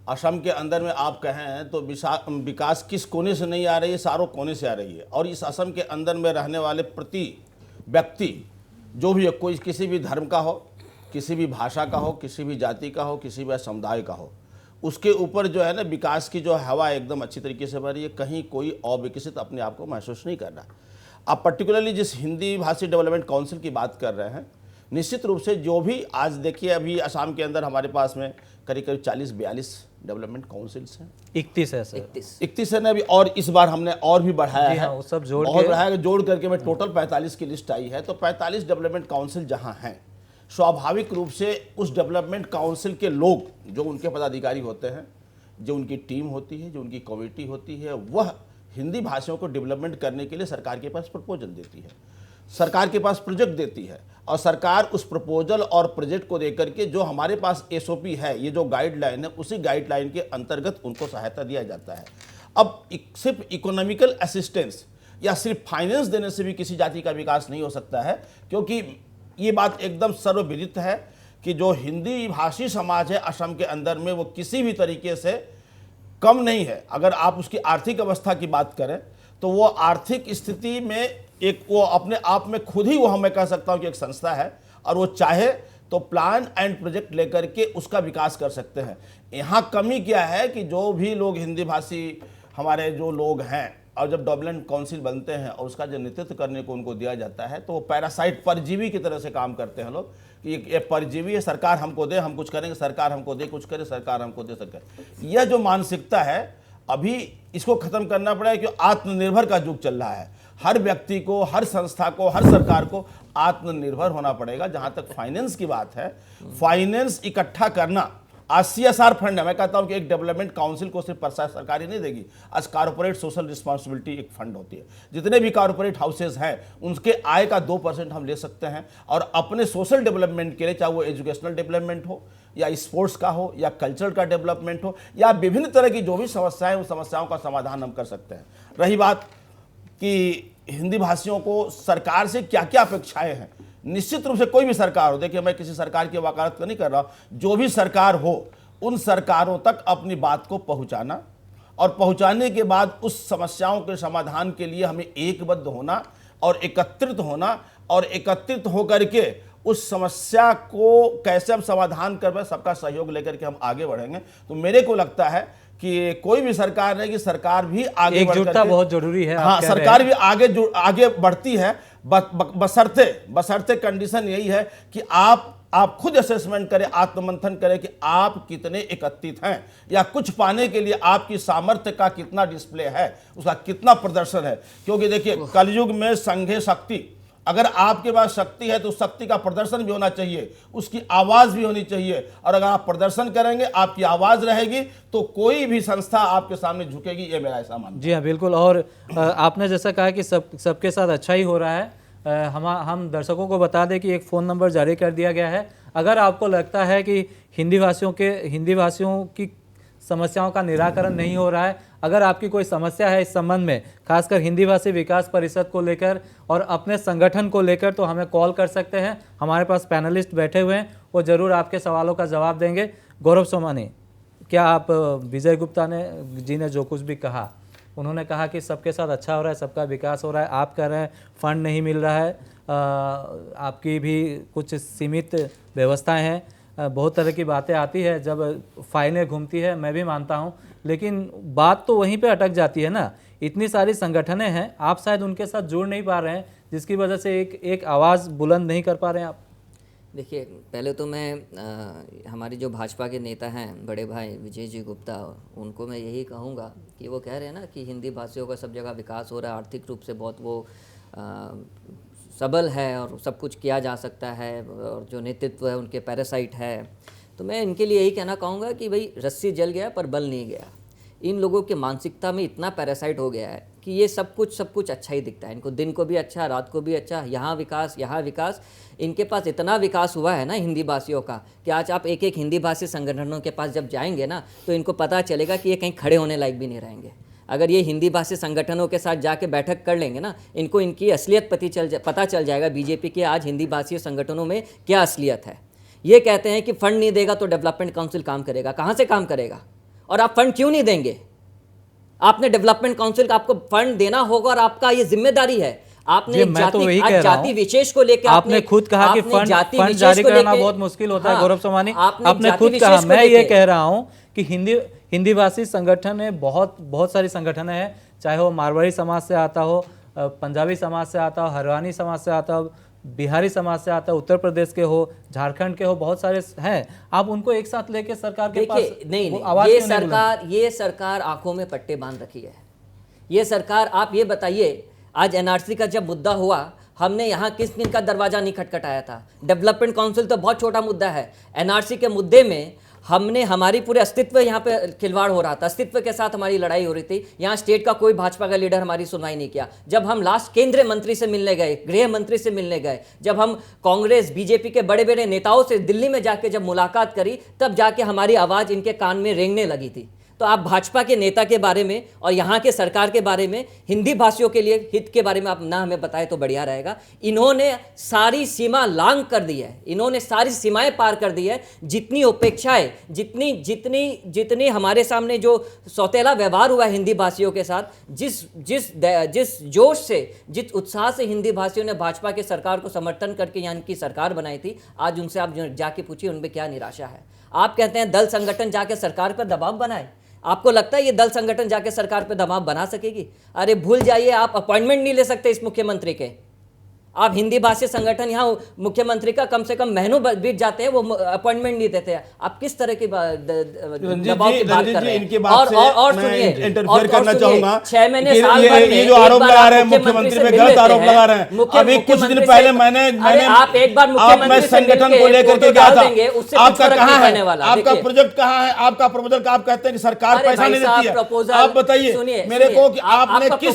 असम के अंदर में आप कहें तो विकास किस कोने से नहीं आ रही है, सारों कोने से आ रही है। और इस असम के अंदर में रहने वाले प्रति व्यक्ति जो भी कोई किसी भी धर्म का हो, किसी भी भाषा का हो, किसी भी जाति का हो, किसी भी समुदाय का हो, उसके ऊपर जो है ना विकास की जो हवा एकदम अच्छी तरीके से बह रही है। कहीं कोई अविकसित अपने आप को महसूस नहीं कर रहा। आप पर्टिकुलरली जिस हिंदी भाषी डेवलपमेंट काउंसिल की बात कर रहे हैं, निश्चित रूप से जो भी आज देखिए अभी असम के अंदर हमारे पास में करीब 40-42 डेवलपमेंट काउंसिल्स हैं। 31 है सर, 31 है ना अभी, और इस बार हमने और भी बढ़ाया है। वो सब जोड़ करके मैं टोटल 45 की लिस्ट आई है। तो 45 डेवलपमेंट काउंसिल जहां हैं, स्वाभाविक रूप से उस डेवलपमेंट काउंसिल के लोग जो उनके पदाधिकारी होते हैं, जो उनकी टीम होती है, जो उनकी कमेटी होती है, वह हिंदी भाषियों को डेवलपमेंट करने के लिए सरकार के पास प्रपोजल देती है, सरकार के पास प्रोजेक्ट देती है, और सरकार उस प्रपोजल और प्रोजेक्ट को देकर के जो हमारे पास SOP है, ये जो गाइडलाइन है, उसी गाइडलाइन के अंतर्गत उनको सहायता दिया जाता है। अब सिर्फ इकोनॉमिकल असिस्टेंस या सिर्फ फाइनेंस देने से भी किसी जाति का विकास नहीं हो सकता है, क्योंकि ये बात एकदम सर्वविदित है कि जो हिंदी भाषी समाज है असम के अंदर में, वो किसी भी तरीके से कम नहीं है। अगर आप उसकी आर्थिक अवस्था की बात करें तो वो आर्थिक स्थिति में एक वो अपने आप में खुद ही वो हमें कह सकता हूँ कि एक संस्था है, और वो चाहे तो प्लान एंड प्रोजेक्ट लेकर के उसका विकास कर सकते हैं। यहाँ कमी क्या है कि जो भी लोग हिंदी भाषी हमारे जो लोग हैं, और जब डेवलपमेंट काउंसिल बनते हैं और उसका जो नेतृत्व करने को उनको दिया जाता है, तो वो पैरासाइट परजीवी की तरह से काम करते हैं लोग कि ये परजीवी है, सरकार हमको दे हम कुछ करेंगे, सरकार हमको दे कुछ करे, सरकार हमको दे सरकार। यह जो मानसिकता है अभी इसको खत्म करना पड़ेगा, क्योंकि आत्मनिर्भर का युग चल रहा है। हर व्यक्ति को, हर संस्था को, हर सरकार को आत्मनिर्भर होना पड़ेगा। जहां तक फाइनेंस की बात है, फाइनेंस इकट्ठा करना, आज CSR फंड है, मैं कहता हूं कि एक डेवलपमेंट काउंसिल को सिर्फ सरकारी नहीं देगी, आज कारपोरेट सोशल रिस्पॉन्सिबिलिटी एक फंड होती है। जितने भी कारपोरेट हाउसेज हैं उनके आय का 2% हम ले सकते हैं और अपने सोशल डेवलपमेंट के लिए, चाहे वो एजुकेशनल डेवलपमेंट हो या स्पोर्ट्स का हो या कल्चर का डेवलपमेंट हो या विभिन्न तरह की जो भी समस्याएं, उन समस्याओं का समाधान हम कर सकते हैं। रही बात कि हिंदी भाषियों को सरकार से क्या क्या अपेक्षाएं हैं, निश्चित रूप से कोई भी सरकार हो, देखिए मैं किसी सरकार की वकालत तो नहीं कर रहा, जो भी सरकार हो उन सरकारों तक अपनी बात को पहुंचाना, और पहुंचाने के बाद उस समस्याओं के समाधान के लिए हमें एकबद्ध होना और एकत्रित होना, और एकत्रित होकर के उस समस्या को कैसे हम समाधान कर पाए, सबका सहयोग लेकर के हम आगे बढ़ेंगे। तो मेरे को लगता है कि कोई भी सरकार नहीं, कि सरकार भी आगे एकजुटता बहुत जरूरी है। हाँ, सरकार भी आगे बढ़ती है, बशर्ते कंडीशन यही है कि आप खुद असेसमेंट करें, आत्ममंथन करें कि आप कितने एकत्रित हैं, या कुछ पाने के लिए आपकी सामर्थ्य का कितना डिस्प्ले है, उसका कितना प्रदर्शन है। क्योंकि देखिए कलयुग में संघे शक्ति, अगर आपके पास शक्ति है तो शक्ति का प्रदर्शन भी होना चाहिए, उसकी आवाज़ भी होनी चाहिए, और अगर आप प्रदर्शन करेंगे, आपकी आवाज़ रहेगी, तो कोई भी संस्था आपके सामने झुकेगी, ये मेरा ऐसा मानना है। जी हाँ, बिल्कुल। और आपने जैसा कहा कि सबके साथ अच्छा ही हो रहा है। हम दर्शकों को बता दें कि एक फ़ोन नंबर जारी कर दिया गया है। अगर आपको लगता है कि हिंदी भाषियों की समस्याओं का निराकरण नहीं हो रहा है, अगर आपकी कोई समस्या है इस संबंध में, खासकर हिंदी भाषी विकास परिषद को लेकर और अपने संगठन को लेकर, तो हमें कॉल कर सकते हैं। हमारे पास पैनलिस्ट बैठे हुए हैं, वो ज़रूर आपके सवालों का जवाब देंगे। गौरव सोमानी, क्या आप विजय गुप्ता जी ने जो कुछ भी कहा, उन्होंने कहा कि सबके साथ अच्छा हो रहा है, सबका विकास हो रहा है, आप कह रहे हैं फंड नहीं मिल रहा है, आपकी भी कुछ सीमित व्यवस्थाएँ हैं, बहुत तरह की बातें आती है, जब फाइलें घूमती है, मैं भी मानता हूं, लेकिन बात तो वहीं पे अटक जाती है ना। इतनी सारी संगठनें हैं, आप शायद उनके साथ जुड़ नहीं पा रहे हैं, जिसकी वजह से एक आवाज़ बुलंद नहीं कर पा रहे हैं आप। देखिए, पहले तो मैं हमारे जो भाजपा के नेता हैं बड़े भाई विजय जी गुप्ता, उनको मैं यही कहूँगा कि वो कह रहे हैं ना कि हिंदी भाषियों का सब जगह विकास हो रहा है, आर्थिक रूप से बहुत वो सबल है और सब कुछ किया जा सकता है, और जो नेतृत्व है उनके पैरासाइट है। तो मैं इनके लिए यही कहना चाहूँगा कि भाई रस्सी जल गया पर बल नहीं गया। इन लोगों के मानसिकता में इतना पैरासाइट हो गया है कि ये सब कुछ अच्छा ही दिखता है इनको, दिन को भी अच्छा, रात को भी अच्छा, यहाँ विकास। इनके पास इतना विकास हुआ है ना हिंदी भाषियों का कि आज आप एक हिंदी भाषी संगठनों के पास जब जाएंगे ना, तो इनको पता चलेगा कि ये कहीं खड़े होने लायक भी नहीं रहेंगे। अगर ये हिंदी भाषी संगठनों के साथ जाके बैठक कर लेंगे ना, इनको इनकी असलियत पता चल जाएगा बीजेपी के आज हिंदी भाषी संगठनों में क्या असलियत है। ये कहते हैं कि फंड नहीं देगा तो डेवलपमेंट काउंसिल काम करेगा, कहाँ से काम करेगा? और आप फंड क्यों नहीं देंगे? आपने डेवलपमेंट काउंसिल का आपको फंड देना होगा और आपका ये जिम्मेदारी है। आपने जाति विशेष को लेकर आपने खुद कहा कि फंड जारी करना बहुत मुश्किल होता है। गौरव सोमानी, आपने खुद कहा, मैं ये कह रहा हूं कि हिंदी भाषी संगठन में बहुत सारी संगठन है, चाहे वो मारवाड़ी समाज से आता हो, पंजाबी समाज से आता हो, हरियाणी समाज से आता हो, बिहारी समाज से आता है, उत्तर प्रदेश के हो, झारखंड के हो, बहुत सारे हैं। आप उनको एक साथ लेके सरकार के पास नहीं, ये सरकार आंखों में पट्टे बांध रखी है। ये सरकार, आप ये बताइए, आज एनआरसी का जब मुद्दा हुआ, हमने यहाँ किस दिन का दरवाजा नहीं खटखटाया था? डेवलपमेंट काउंसिल तो बहुत छोटा मुद्दा है। एनआरसी के मुद्दे में हमने हमारी पूरे अस्तित्व यहाँ पे खिलवाड़ हो रहा था, अस्तित्व के साथ हमारी लड़ाई हो रही थी। यहाँ स्टेट का कोई भाजपा का लीडर हमारी सुनवाई नहीं किया। जब हम लास्ट केंद्रीय मंत्री से मिलने गए, गृह मंत्री से मिलने गए, जब हम कांग्रेस बीजेपी के बड़े बड़े नेताओं से दिल्ली में जाके जब मुलाकात करी, तब जाके हमारी आवाज़ इनके कान में रेंगने लगी थी। तो आप भाजपा के नेता के बारे में और यहाँ के सरकार के बारे में, हिंदी भाषियों के लिए हित के बारे में आप ना हमें बताए तो बढ़िया रहेगा। इन्होंने सारी सीमा लांघ कर दी है, इन्होंने सारी सीमाएं पार कर दी है। जितनी उपेक्षाएं, जितनी जितनी जितनी हमारे सामने जो सौतेला व्यवहार हुआ है हिंदी भाषियों के साथ, जिस जोश से, जिस उत्साह से हिंदी भाषियों ने भाजपा के सरकार को समर्थन करके यहाँ की सरकार बनाई थी, आज उनसे आप जाके पूछिए उनमें क्या निराशा है। आप कहते हैं दल संगठन जाके सरकार पर दबाव बनाए, आपको लगता है ये दल संगठन जाके सरकार पर दबाव बना सकेगी? अरे भूल जाइए, आप अपॉइंटमेंट नहीं ले सकते इस मुख्यमंत्री के। आप हिंदी भाषी संगठन यहाँ मुख्यमंत्री का कम से कम महीनों बीत जाते हैं, वो अपॉइंटमेंट नहीं देते हैं। आप किस तरह की दबाव की बात कर रहे हैं? और सुनिए, इंटरफेयर करना चाहूंगा, 6 महीने साल भर में ये जो आरोप लगा रहे हैं मुख्यमंत्री पे, गलत आरोप लगा रहे हैं। अभी कुछ दिन पहले मैंने आप एक बार मुख्यमंत्री संगठन को लेकर के गया था, आपका कहाँ है, वाला आपका प्रोजेक्ट कहाँ है, आपका प्रपोजल का? आप कहते हैं कि सरकार पैसा नहीं देती है। आप बताइए मेरे को कि आपने किस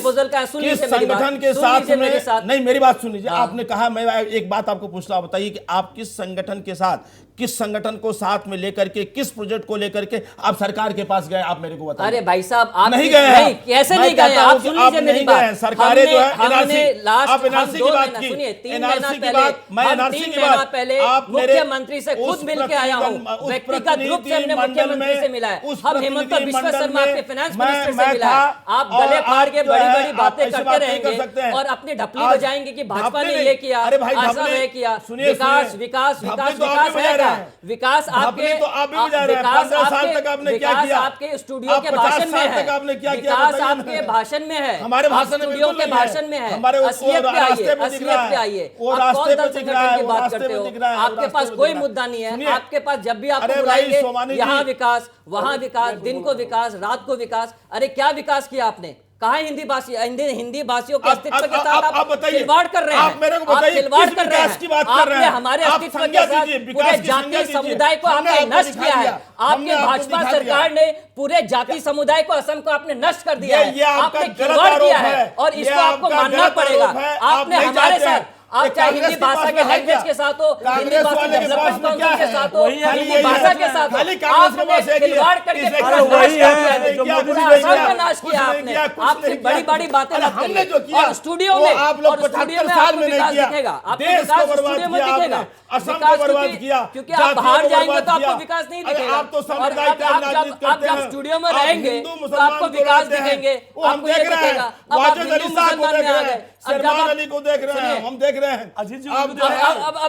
संगठन के साथ में, नहीं मेरी बात सुन लीजिए, आपने कहा, मैं एक बात आपको पूछ रहा हूं, बताइए कि आप किस संगठन के साथ, किस संगठन को साथ में लेकर के, किस प्रोजेक्ट को लेकर के आप सरकार के पास गए? आप मेरे को बताइए। अरे भाई साहब, आप नहीं गए हैं, कैसे नहीं गए? आप सुन लीजिए मेरी बात। सरकारें जो है एनआरसी, आप एनआरसी की बात की, एनआरसी की बात, मैं एनआरसी की बात पहले मुख्यमंत्री से खुद मिल के आया हूं, व्यक्तिगत रूप से हमने मुख्यमंत्री से मिला है। हम हेमंत बिश्व शर्मा आपके फाइनेंस मिनिस्टर से मिला है। आप गले फाड़ के बड़ी बड़ी बातें करते रहेंगे और अपनी ढपली बजाएंगे कि भाजपा ने ये किया, आशा ने किया। विकास विकास विकास विकास है क्या? विकास आपके, तो आप भी बजा रहे हैं। 15 साल तक आपने क्या किया? आपके स्टूडियो के भाषण में है, विकास आपके भाषण में है, हमारे भाषण में स्टूडियो के भाषण में है। असलियत पे आइए, असलियत पे आइए। आप कौन दल संगठन की बात करते हो? आपके पास कोई मुद्दा नहीं है। आपके पास जब भी आपको बुलाएंगे, यहाँ विकास, वहाँ विकास, दिन को विकास, रात को विकास। अरे क्या विकास किया आपने? कहाँ हिंदी भाषियों के अस्तित्व के साथ आप खिलवाड़ कर रहे हैं? आप मेरे को बताइए, खिलवाड़ कर रहे हैं। आपने हमारे अस्तित्व के साथ पूरे जातीय समुदाय को आपने नष्ट किया है। आपके भाजपा सरकार ने पूरे जाति समुदाय को, असम को आपने नष्ट कर दिया है। आपने खिलवाड़ किया है और इसको आपको मानना पड़ेगा। आपने हमारे साथ, आप चाहे हिंदी भाषा के लैंग्वेज के साथ हो, हिंदी भाषा डेवलपमेंट काउंसिल के साथ हो, हिंदी भाषा के साथ हो, आपने खिलवाड़ करके पूरा असम का नाश किया आपने। आपसे बड़ी बड़ी बातें मत करिए। और स्टूडियो में आपको विकास दिखेगा, आपको विकास स्टूडियो में दिखेगा। क्योंकि आप बाहर जाएंगे तो आपको विकास नहीं दिखेगा। आप जब स्टूडियो में रहेंगे तो आपको विकास दिखेंगे, आपको ये दिखेगा। अब आप हिंदू मुसलमान में आ गए, सलमान अली को देख रहे हैं, हम देख रहे हैं। अब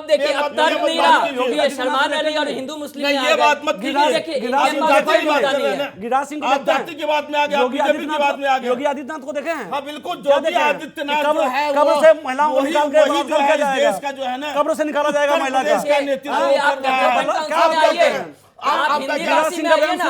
देखिए, अब तर्क नहीं रहा क्योंकि ये सलमान अली और हिंदू मुस्लिम ये बात मत कीजिए। गिरिराज सिंह को देखते हैं, योगी आदित्यनाथ को देखे हैं? हाँ बिल्कुल, योगी आदित्यनाथ जो है कब्र से महिलाओं को निकाल के वही जो है इस देश का जो है ना, कब्र से निकाला जाएगा महिला का। देश का नेतृत्व कर रहा है। आप हिंदी भाषी में आइए ना,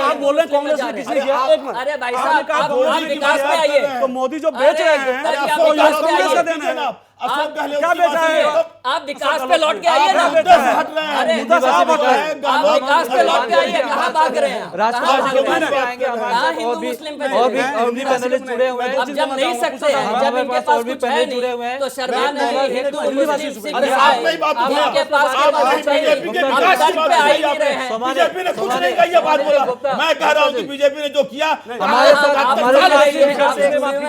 आप बोल रहे हैं कांग्रेस ने किसी किया? अरे भाई साहब, आप विकास में आइए। तो मोदी जो बेच रहे हैं कांग्रेस का देना है। क्या बेचा है? आप विकास पे लौट के आइए ना। अरे आप विकास पे लौट के आइए, कहाँ भाग रहे हैं? हिंदू मुस्लिम पे जुड़े हुए हैं। अब जब नहीं सकते हैं, जब इनके पास कुछ है नहीं, तो शर्मान नहीं, हिंदू मुस्लिम सिख ईसाई, इनके पास हम दल पे आ ही नहीं रहे हैं। बीजेपी ने कुछ नहीं कहा, ये बात बोला। मैं कह रहा हूँ कि बीजेपी ने जो किया,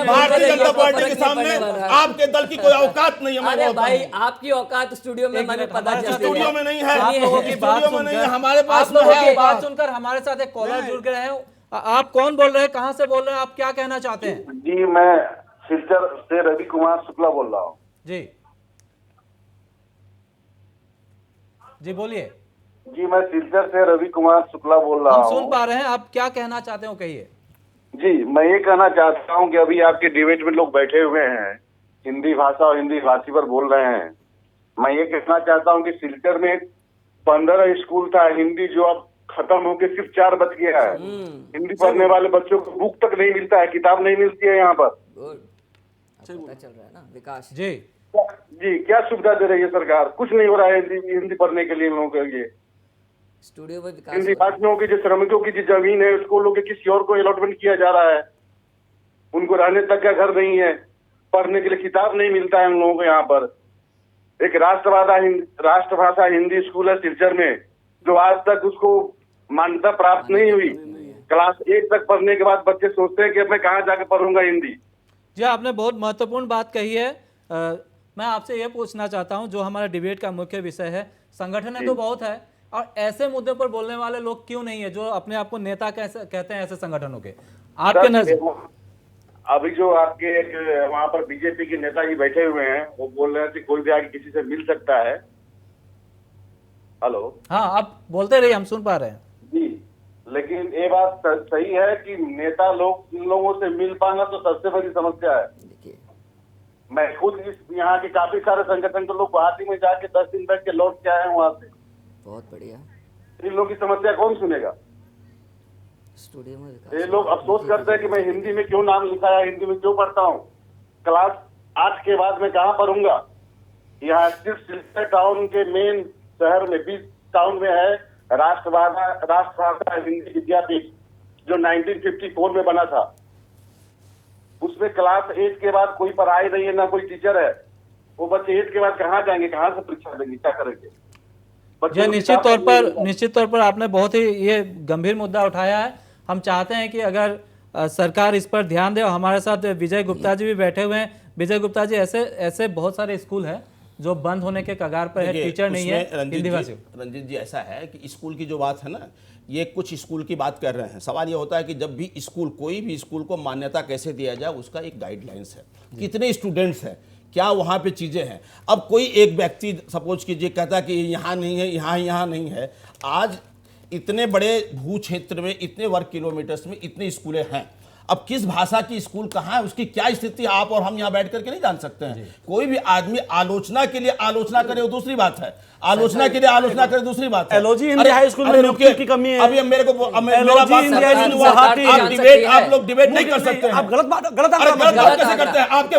भारतीय जनता पार्टी के सामने आपके दल की कोई औकात नहीं है। अरे भाई, आपकी औकात स्टूडियो में मैंने पता चल गया। स्टूडियो में नहीं है, आप लोगों की बात सुनकर, हमारे पास बात सुनकर हमारे साथ एक कॉलर जुड़ गए हैं। आप कौन बोल रहे हैं, कहां से बोल रहे हैं, आप क्या कहना चाहते हैं? जी, मैं सिलचर से रवि कुमार शुक्ला बोल रहा हूँ। जी बोलिए। जी, मैं सिलचर से रवि कुमार शुक्ला बोल रहा हूँ। हम सुन पा रहे हैं, आप क्या कहना चाहते हो, कहिए। जी, मैं ये कहना चाहता हूँ कि अभी आपके डिबेट में लोग बैठे हुए हैं, हिंदी भाषा और हिंदी भाषी पर बोल रहे हैं। मैं ये कहना चाहता हूँ कि सिलचर में 15 स्कूल था हिंदी, जो अब खत्म होकर सिर्फ 4 बच गया है। हिंदी पढ़ने वाले बच्चों को बुक तक नहीं मिलता है, किताब नहीं मिलती है यहाँ पर। पता चल रहा है ना विकास जी, क्या सुविधा दे रही है सरकार? कुछ नहीं हो रहा है हिंदी पढ़ने के लिए लोगों के लिए। स्टूडियो में विकास, हिंदी भाषियों की जो श्रमिकों की जो जमीन है उसको लोग किसी और को अलॉटमेंट किया जा रहा है। उनको रहने तक का घर नहीं है, पढ़ने के लिए किताब नहीं मिलता है उन लोगों को। यहाँ पर एक राष्ट्रभाषा हिंदी स्कूल है सिलचर में, जो आज तक उसको मान्यता प्राप्त नहीं हुई। क्लास 8 तक पढ़ने के बाद बच्चे सोचते हैं कि अब मैं कहाँ जाके पढ़ूंगा हिंदी। जी आपने बहुत महत्वपूर्ण बात कही है। मैं आपसे ये पूछना चाहता हूँ, जो हमारा डिबेट का मुख्य विषय है, संगठन है तो बहुत है, और ऐसे मुद्दे पर बोलने वाले लोग क्यों नहीं है जो अपने आप को नेता कहते हैं ऐसे संगठनों के, आपके नजर? अभी जो आपके वहाँ पर बीजेपी के नेता जी बैठे हुए हैं, वो बोल रहे हैं कि कोई भी आगे किसी से मिल सकता है। हेलो, हाँ आप बोलते रहिए, हम सुन पा रहे हैं जी। लेकिन ये बात सही है कि नेता लोग इन लोगों से मिल पाना तो सबसे बड़ी समस्या है। मैं खुद इस यहाँ के काफी सारे संगठन के लोग गुवाहाटी में जाके 10 दिन बैठ के लौट के आए हैं वहाँ से। बहुत बढ़िया। इन लोगों की समस्या कौन सुनेगा? स्टूडियो में ये लोग अफसोस करते हैं कि मैं हिंदी में क्यों नाम लिखाया, हिंदी में क्यों पढ़ता हूँ, क्लास 8 के बाद मैं कहाँ पढ़ूंगा। यहाँ सिर्फ टाउन के मेन शहर में, बीच टाउन में है राष्ट्रभाषा हिंदी विद्यापीठ, जो 1954 में बना था। उसमें क्लास 8 के बाद कोई पढ़ाई नहीं है, ना कोई टीचर है। वो बच्चे 8 के बाद कहाँ जाएंगे, कहाँ से परीक्षा देंगे, क्या करेंगे? जी निश्चित तौर पर आपने बहुत ही ये गंभीर मुद्दा उठाया है। हम चाहते हैं कि अगर सरकार इस पर ध्यान दे। और हमारे साथ विजय गुप्ता जी भी बैठे हुए हैं। विजय गुप्ता जी, ऐसे बहुत सारे स्कूल हैं जो बंद होने के कगार पर है, टीचर नहीं है हिंदी भाषी। रंजीत जी, ऐसा है कि स्कूल की जो बात है ना, ये कुछ स्कूल की बात कर रहे हैं। सवाल ये होता है कि जब भी स्कूल, कोई भी स्कूल को मान्यता कैसे दिया जाए, उसका एक गाइडलाइंस है, कितने स्टूडेंट्स हैं, क्या वहाँ पे चीज़ें हैं। अब कोई एक व्यक्ति सपोज कीजिए कहता कि यहाँ नहीं है, यहाँ नहीं है। आज इतने बड़े भू क्षेत्र में, इतने वर्ग किलोमीटर्स में इतने स्कूलें हैं। अब किस भाषा की स्कूल कहाँ है, उसकी क्या स्थिति आप और हम यहाँ बैठ करके नहीं जान सकते हैं। कोई भी आदमी आलोचना के लिए आलोचना करे वो दूसरी बात है, आलोचना के लिए आलोचना करे दूसरी बात है। एलओजी हिंदी हाई स्कूल में नियुक्ति की कमी है। अभी मेरे को आप लोग डिबेट नहीं कर सकते। आप गलत कैसे करते हैं? आपके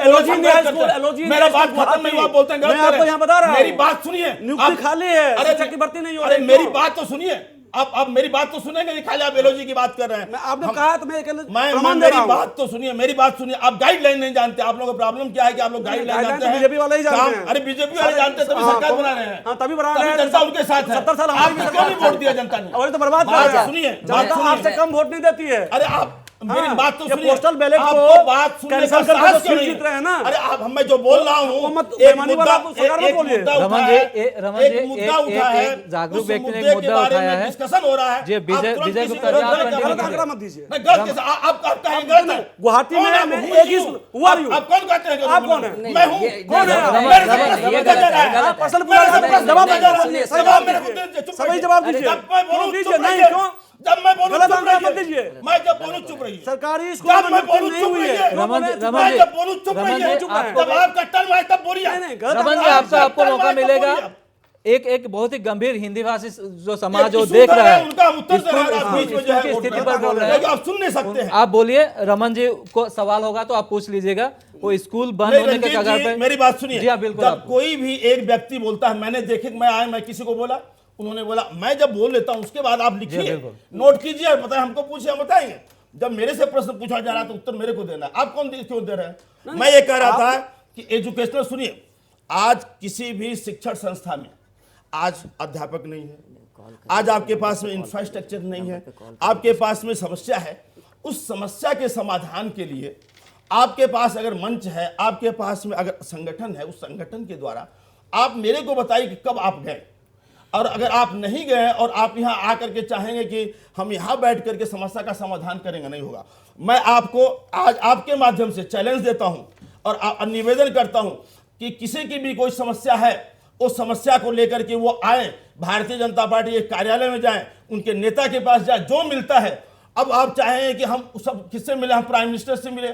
मेरा बात खत्म नहीं हुआ, बोलते हैं मैं आपको यहाँ बता रहा हूँ, मेरी बात सुनिए। नियुक्ति खाली है, शिक्षक की भर्ती नहीं हो रही। मेरी बात तो सुनिए, आप मेरी बात तो सुनेंगे नहीं, खाली आप एलओजी की बात कर रहे हैं। आपने कहा तो मैं मेरी बात तो सुनिए, मेरी बात सुनिए। आप गाइडलाइन नहीं जानते। आप लोगों का प्रॉब्लम क्या है कि आप लोग गाइडलाइन जानते हैं। बीजेपी वाले ही जानते हैं। अरे बीजेपी वाले जानते हैं, तभी सरकार बना रहे हैं, तभी बना रहे हैं। जनता उनके साथ है। 70 साल आपको क्यों नहीं वोट दिया जनता ने? और तो बर्बाद कर रहे हैं। सुनिए, जनता आपसे कम वोट नहीं देती है। अरे आप मेरी बात तो सुनिए। पोस्टल बैलेट आपको बात सुनने का साहस क्यों नहीं? जीत रहे हैं ना। अरे आप, मैं जो बोल रहा हूँ, रमन जी, एक जागरूक व्यक्ति ने एक मुद्दा उठाया है, डिस्कशन हो रहा है। जी विजय गुप्ता जी, गलत आंकड़ा मत दीजिए। गलत कैसे? आप कहेंगे गलत है। गुवाहाटी में एक ही हुआ। आप कौन कहते हैं? आप कौन है? मैं हूँ। कौन है? फसल सभी जवाब दीजिए। जब मैं बोलूं गलत चुप आंकड़ा मत रहिए। दीजिए। मैं जब बोलूं चुप रहिए। सरकारी जब स्कूल में मैं बोलूं नहीं चुप हुई रहिए। है। मैं जब बोलूं चुप रहिए। जब आपका टर्म है तब बोलिए। रमन जी, आपको मौका मिलेगा। एक बहुत ही गंभीर हिंदी भाषी जो समाज जो देख रहा है, उनका उत्तर दे रहा है, बीच में जो है की स्थिति पर बोल रहे हैं। आप सुन नहीं सकते हैं। आप बोलिए, रमन जी को सवाल होगा तो आप पूछ लीजिएगा। वो स्कूल बंद होने के कगार पे। मेरी बात सुनिए। जी हाँ, बिल्कुल। जब कोई भी एक व्यक्ति बोलता है, मैंने देखे, मैं किसी को बोला, उन्होंने बोला, मैं जब बोल लेता हूं उसके बाद आप लिखिए, नोट कीजिए और बताएं, हमको पूछिए, हम बताएंगे। जब मेरे से प्रश्न पूछा जा रहा है तो उत्तर मेरे को देना है। आप क्यों दे रहे हैं? मैं ये कह रहा था कि एजुकेशनल, सुनिए, आज किसी भी शिक्षण संस्था में आज अध्यापक नहीं है, आज आपके पास में इंफ्रास्ट्रक्चर नहीं है, आपके पास में समस्या है। उस समस्या के समाधान के लिए आपके पास अगर मंच है, आपके पास में अगर संगठन है, उस संगठन के द्वारा आप मेरे को बताइए कि कब आप गए। और अगर आप नहीं गए और आप यहाँ आकर के चाहेंगे कि हम यहाँ बैठ करके समस्या का समाधान करेंगे, नहीं होगा। मैं आपको आज आपके माध्यम से चैलेंज देता हूँ और निवेदन करता हूँ कि किसी की भी कोई समस्या है, उस समस्या को लेकर के वो आए, भारतीय जनता पार्टी के कार्यालय में जाएं, उनके नेता के पास जाए, जो मिलता है। अब आप चाहेंगे कि हम सब किससे मिले? हम प्राइम मिनिस्टर से मिले,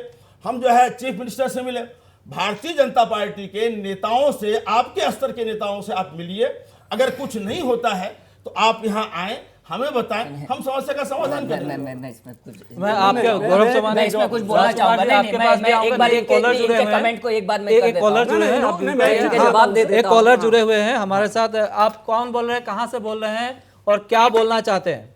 हम जो है चीफ मिनिस्टर से मिले। भारतीय जनता पार्टी के नेताओं से, आपके स्तर के नेताओं से आप मिलिए। अगर कुछ नहीं होता है तो आप यहाँ आए, हमें बताएं, हम समस्या का समाधान करें। मैं आपके गौरव समान मैं इसमें कुछ बोलना चाहूंगा। नहीं, मैं एक बार एक कमेंट को एक बार मैं एक कॉलर जुड़े हैं, जवाब दे देता हूं। एक कॉलर जुड़े हुए हैं हमारे साथ। आप कौन बोल रहे हैं, कहां से बोल रहे हैं और क्या बोलना चाहते हैं?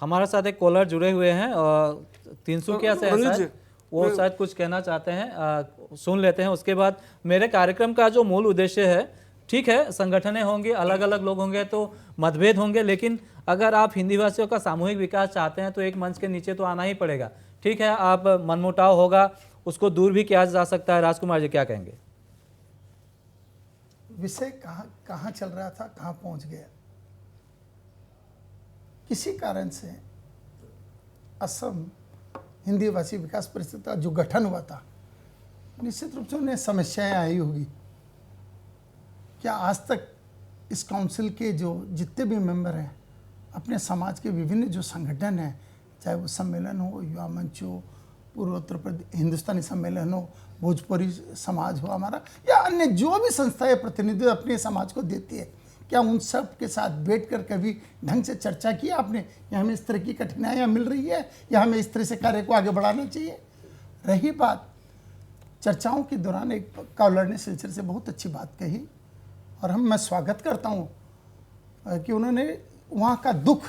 हमारे साथ एक कॉलर जुड़े हुए हैं और 300 क्या से ऐसा है? वो शायद कुछ कहना चाहते हैं, सुन लेते हैं। उसके बाद मेरे कार्यक्रम का जो मूल उद्देश्य है, ठीक है संगठनें होंगी, अलग अलग लोग होंगे तो मतभेद होंगे, लेकिन अगर आप हिंदी भाषियों का सामूहिक विकास चाहते हैं तो एक मंच के नीचे तो आना ही पड़ेगा। ठीक है, आप मनमुटाव होगा उसको दूर भी किया जा सकता है। राजकुमार जी क्या कहेंगे? विषय कहाँ चल रहा था, कहाँ पहुंच गया? किसी कारण से असम हिंदी भाषी विकास परिषद का जो गठन हुआ था, निश्चित रूप से उन्हें समस्याएं आई होगी। क्या आज तक इस काउंसिल के जो जितने भी मेंबर हैं, अपने समाज के विभिन्न जो संगठन हैं, चाहे वो सम्मेलन हो, युवा मंच हो, पूर्वोत्तर प्रदेश हिंदुस्तानी सम्मेलन हो, भोजपुरी समाज हो हमारा, या अन्य जो भी संस्थाएं प्रतिनिधित्व अपने समाज को देती है, क्या उन सब के साथ बैठकर कभी ढंग से चर्चा की आपने? या हमें इस तरह की कठिनाइयाँ मिल रही है, या हमें इस तरह से कार्य को आगे बढ़ाना चाहिए? रही बात चर्चाओं के दौरान, एक कॉलर ने सिलसिले से बहुत अच्छी बात कही, और मैं स्वागत करता हूँ कि उन्होंने वहाँ का दुख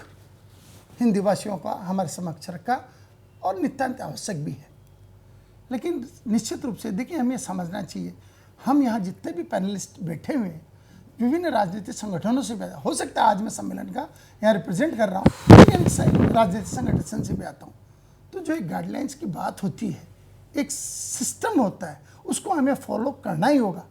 हिंदी भाषियों का हमारे समक्ष रखा, और नितांत आवश्यक भी है। लेकिन निश्चित रूप से देखिए, हमें समझना चाहिए, हम यहाँ जितने भी पैनलिस्ट बैठे हुए हैं, विभिन्न राजनीतिक संगठनों से भी आता, हो सकता है आज मैं सम्मेलन का यहाँ रिप्रेजेंट कर रहा हूँ, लेकिन राजनीतिक संगठन से भी आता हूँ। तो जो एक गाइडलाइंस की बात होती है, एक सिस्टम होता है, उसको हमें फॉलो करना ही होगा।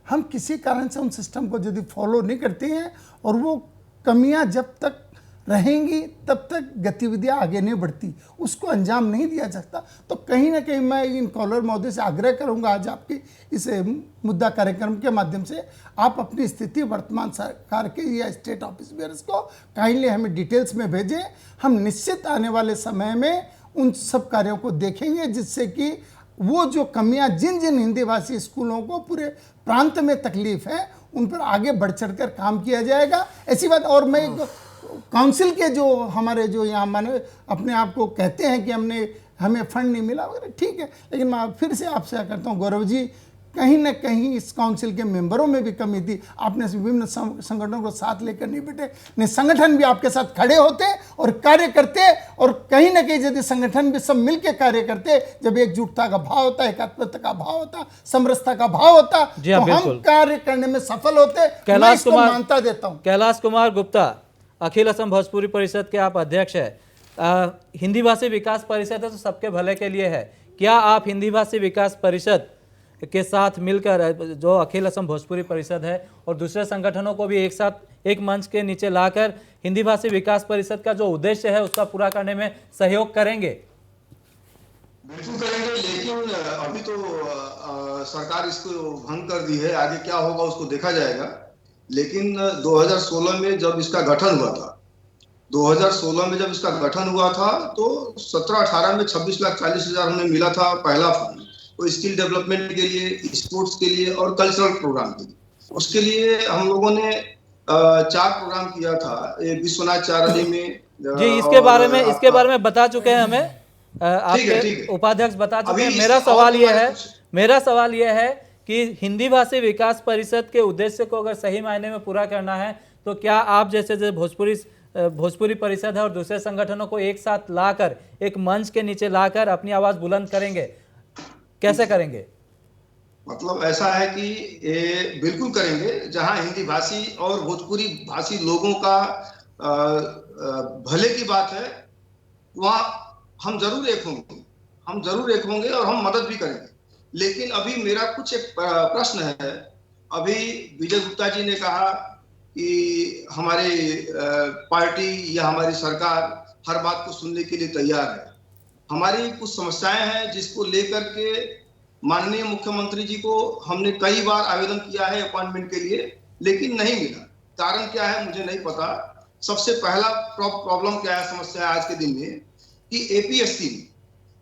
हम किसी कारण से उन सिस्टम को यदि फॉलो नहीं करते हैं, और वो कमियां जब तक रहेंगी तब तक गतिविधियां आगे नहीं बढ़ती, उसको अंजाम नहीं दिया सकता। तो कहीं ना कहीं मैं इन कॉलर महोदय से आग्रह करूंगा, आज आपके इस मुद्दा कार्यक्रम के माध्यम से आप अपनी स्थिति वर्तमान सरकार के या स्टेट ऑफिस बेयर्स को काइंडली हमें डिटेल्स में भेजें। हम निश्चित आने वाले समय में उन सब कार्यों को देखेंगे, जिससे कि वो जो कमियां जिन जिन हिंदी भाषी स्कूलों को पूरे प्रांत में तकलीफ है, उन पर आगे बढ़ चढ़कर काम किया जाएगा, ऐसी बात। और मैं काउंसिल के जो हमारे जो यहाँ माने अपने आप को कहते हैं कि हमें फंड नहीं मिला वगैरह, ठीक है, लेकिन मैं फिर से आपसे करता हूँ गौरव जी, कहीं ना कहीं इस काउंसिल के मेंबरों में भी कमी थी। आपने विभिन्न संगठनों को साथ लेकर नहीं बैठे, नहीं संगठन भी आपके साथ खड़े होते और कार्य करते, और कहीं ना कहीं यदि संगठन भी सब मिलकर कार्य करते, जब एकजुटता का भाव होता है, एकात्मता का भाव होता, समरसता का भाव होता, तो हम कार्य करने में सफल होते। कैलाश कुमार, मानता देता हूँ। कैलाश कुमार गुप्ता, अखिल असम भोजपुरी परिषद के आप अध्यक्ष है। हिंदी भाषी विकास परिषद है तो सबके भले के लिए है। क्या आप हिंदी भाषी विकास परिषद के साथ मिलकर, जो अखिल असम भोजपुरी परिषद है, और दूसरे संगठनों को भी एक साथ एक मंच के नीचे लाकर हिंदी भाषी विकास परिषद का जो उद्देश्य है उसका पूरा करने में सहयोग करेंगे? बिल्कुल करेंगे, लेकिन अभी तो सरकार इसको भंग कर दी है, आगे क्या होगा उसको देखा जाएगा। लेकिन 2016 में जब इसका गठन हुआ था, 2016 में जब इसका गठन हुआ था तो 17-18 में 26,40,000 हमें मिला था पहला फंड, तो स्किल डेवलपमेंट के लिए, स्पोर्ट्स के लिए और कल्चरल प्रोग्राम के लिए। उसके लिए हम लोगों ने 4 प्रोग्राम किया था विश्वनाथाचार्य में जी। इसके बारे में बता चुके हैं हमें, आपके उपाध्यक्ष बता चुके हैं। मेरा सवाल यह है कि हिंदी भाषी विकास परिषद के उद्देश्य को अगर सही मायने में पूरा करना है, तो क्या आप जैसे भोजपुरी परिषद है और दूसरे संगठनों को एक साथ लाकर, एक मंच के नीचे लाकर अपनी आवाज बुलंद करेंगे? कैसे करेंगे? मतलब ऐसा है कि बिल्कुल करेंगे, जहां हिंदी भाषी और भोजपुरी भाषी लोगों का भले की बात है, वहां हम जरूर एक होंगे और हम मदद भी करेंगे। लेकिन अभी मेरा कुछ एक प्रश्न है। अभी विजय गुप्ता जी ने कहा कि हमारे पार्टी या हमारी सरकार हर बात को सुनने के लिए तैयार है। हमारी कुछ समस्याएं हैं जिसको लेकर के माननीय मुख्यमंत्री जी को हमने कई बार आवेदन किया है अपॉइंटमेंट के लिए, लेकिन नहीं मिला। कारण क्या है मुझे नहीं पता। सबसे पहला प्रॉब्लम क्या है, समस्या है आज के दिन में कि एपीएससी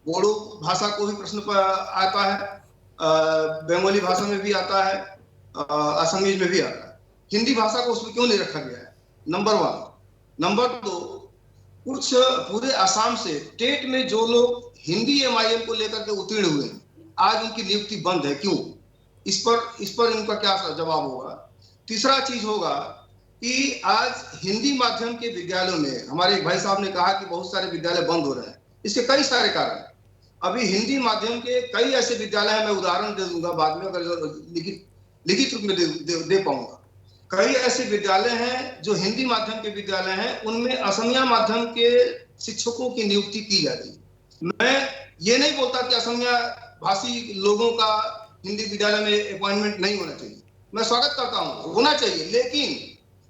बोडो भाषा को भी प्रश्न आता है, बंगाली भाषा में भी आता है, असमीज में भी आता है। हिंदी भाषा को उसमें क्यों नहीं रखा गया है? नंबर 1। नंबर 2, कुछ पूरे असम से टेट में जो लोग हिंदी MIL को लेकर के उत्तीर्ण हुए हैं, आज उनकी नियुक्ति बंद है, क्यों? इस पर इनका क्या जवाब होगा? तीसरा चीज होगा कि आज हिंदी माध्यम के विद्यालयों में, हमारे एक भाई साहब ने कहा कि बहुत सारे विद्यालय बंद हो रहे हैं। इसके कई सारे कारण हैं। अभी हिंदी माध्यम के कई ऐसे विद्यालय हैं, मैं उदाहरण दे दूंगा बाद में, अगर लिखित रूप में दे पाऊंगा। कई ऐसे विद्यालय हैं जो हिंदी माध्यम के विद्यालय हैं, उनमें असमिया माध्यम के शिक्षकों की नियुक्ति की जा रही है। मैं ये नहीं बोलता कि असमिया भाषी लोगों का हिंदी विद्यालय में अपॉइंटमेंट नहीं होना चाहिए, मैं स्वागत करता हूँ, होना चाहिए, लेकिन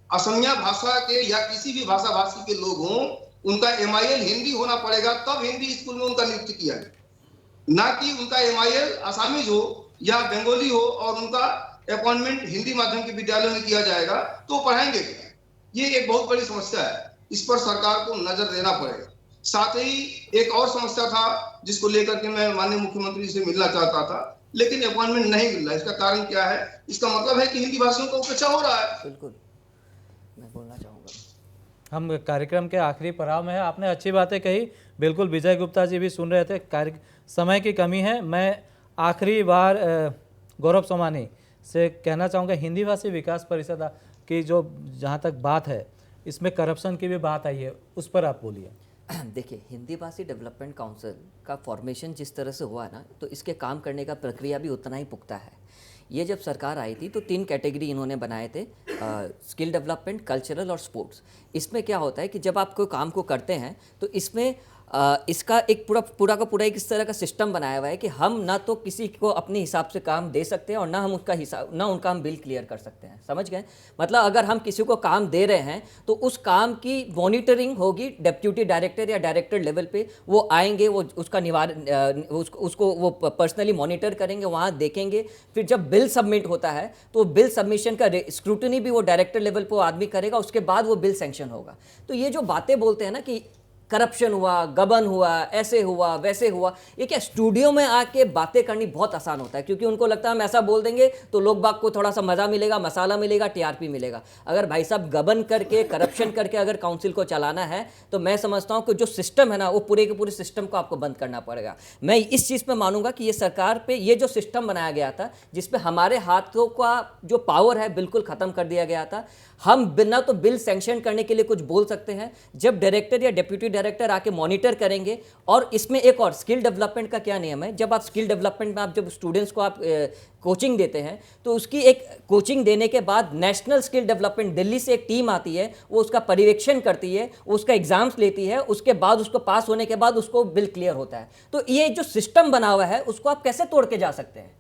असमिया भाषा के या किसी भी भाषा भाषी के लोग हों, उनका MIL हिंदी होना पड़ेगा, तब हिंदी स्कूल में उनका नियुक्ति किया जाए, ना कि उनका MIL आसामीज हो या बंगाली हो और उनका अपॉइंटमेंट हिंदी माध्यम के विद्यालयों में किया जाएगा तो पढ़ाएंगे क्या? ये एक बहुत बड़ी समस्या है, इस पर सरकार को नजर देना पड़ेगा। साथ ही एक और समस्या था जिसको लेकर के मैं माननीय मुख्यमंत्री से मिलना चाहता था, लेकिन अपॉइंटमेंट नहीं मिल रहा। इसका कारण क्या है? इसका मतलब है कि हिंदी भाषियों का उपेक्षा हो रहा है। बिल्कुल, मैं बोलना चाहूँगा। हम कार्यक्रम के आखिरी पड़ाव में है। आपने अच्छी बातें कही, बिल्कुल विजय गुप्ता जी भी सुन रहे थे, समय की कमी है। मैं आखिरी बार गौरव सोमानी से कहना चाहूँगा, हिंदी भाषी विकास परिषद की जो जहाँ तक बात है, इसमें करप्शन की भी बात आई है, उस पर आप बोलिए। देखिए, हिंदी भाषी डेवलपमेंट काउंसिल का फॉर्मेशन जिस तरह से हुआ ना, तो इसके काम करने का प्रक्रिया भी उतना ही पुख्ता है। ये जब सरकार आई थी तो 3 कैटेगरी इन्होंने बनाए थे, स्किल डेवलपमेंट, कल्चरल और स्पोर्ट्स। इसमें क्या होता है कि जब आप कोई काम को करते हैं तो इसमें इसका एक पूरा का पूरा एक इस तरह का सिस्टम बनाया हुआ है कि हम ना तो किसी को अपने हिसाब से काम दे सकते हैं और ना हम उनका हम बिल क्लियर कर सकते हैं। समझ गए? मतलब अगर हम किसी को काम दे रहे हैं तो उस काम की मॉनिटरिंग होगी डेप्यूटी डायरेक्टर या डायरेक्टर लेवल पे, वो आएंगे, वो उसका निवारण उसको वो पर्सनली मॉनिटर करेंगे, वहाँ देखेंगे। फिर जब बिल सबमिट होता है तो बिल सबमिशन का स्क्रूटनी भी वो डायरेक्टर लेवल पर आदमी करेगा, उसके बाद वो बिल सैंक्शन होगा। तो ये जो बातें बोलते हैं ना कि करप्शन हुआ, गबन हुआ, ऐसे हुआ, वैसे हुआ, ये क्या स्टूडियो में आके बातें करनी बहुत आसान होता है, क्योंकि उनको लगता है हम ऐसा बोल देंगे तो लोग बाग को थोड़ा सा मज़ा मिलेगा, मसाला मिलेगा, TRP मिलेगा। अगर भाई साहब गबन करके, करप्शन करके अगर काउंसिल को चलाना है तो मैं समझता हूँ कि जो सिस्टम है ना, वो पूरे के पूरे सिस्टम को आपको बंद करना पड़ेगा। मैं इस चीज़ पर मानूंगा कि ये सरकार पे ये जो सिस्टम बनाया गया था, जिसपे हमारे हाथों का जो पावर है बिल्कुल ख़त्म कर दिया गया था। हम बिना तो बिल सैंक्शन करने के लिए कुछ बोल सकते हैं, जब डायरेक्टर या डेप्यूटी डायरेक्टर आके मॉनिटर करेंगे। और इसमें एक और स्किल डेवलपमेंट का क्या नियम है, जब आप स्किल डेवलपमेंट में आप जब स्टूडेंट्स को आप कोचिंग देते हैं तो उसकी एक कोचिंग देने के बाद नेशनल स्किल डेवलपमेंट दिल्ली से एक टीम आती है, वो उसका पर्यवेक्षण करती है, वो उसका एग्जाम्स लेती है, उसके बाद उसको पास होने के बाद उसको बिल क्लियर होता है। तो ये जो सिस्टम बना हुआ है उसको आप कैसे तोड़ के जा सकते हैं,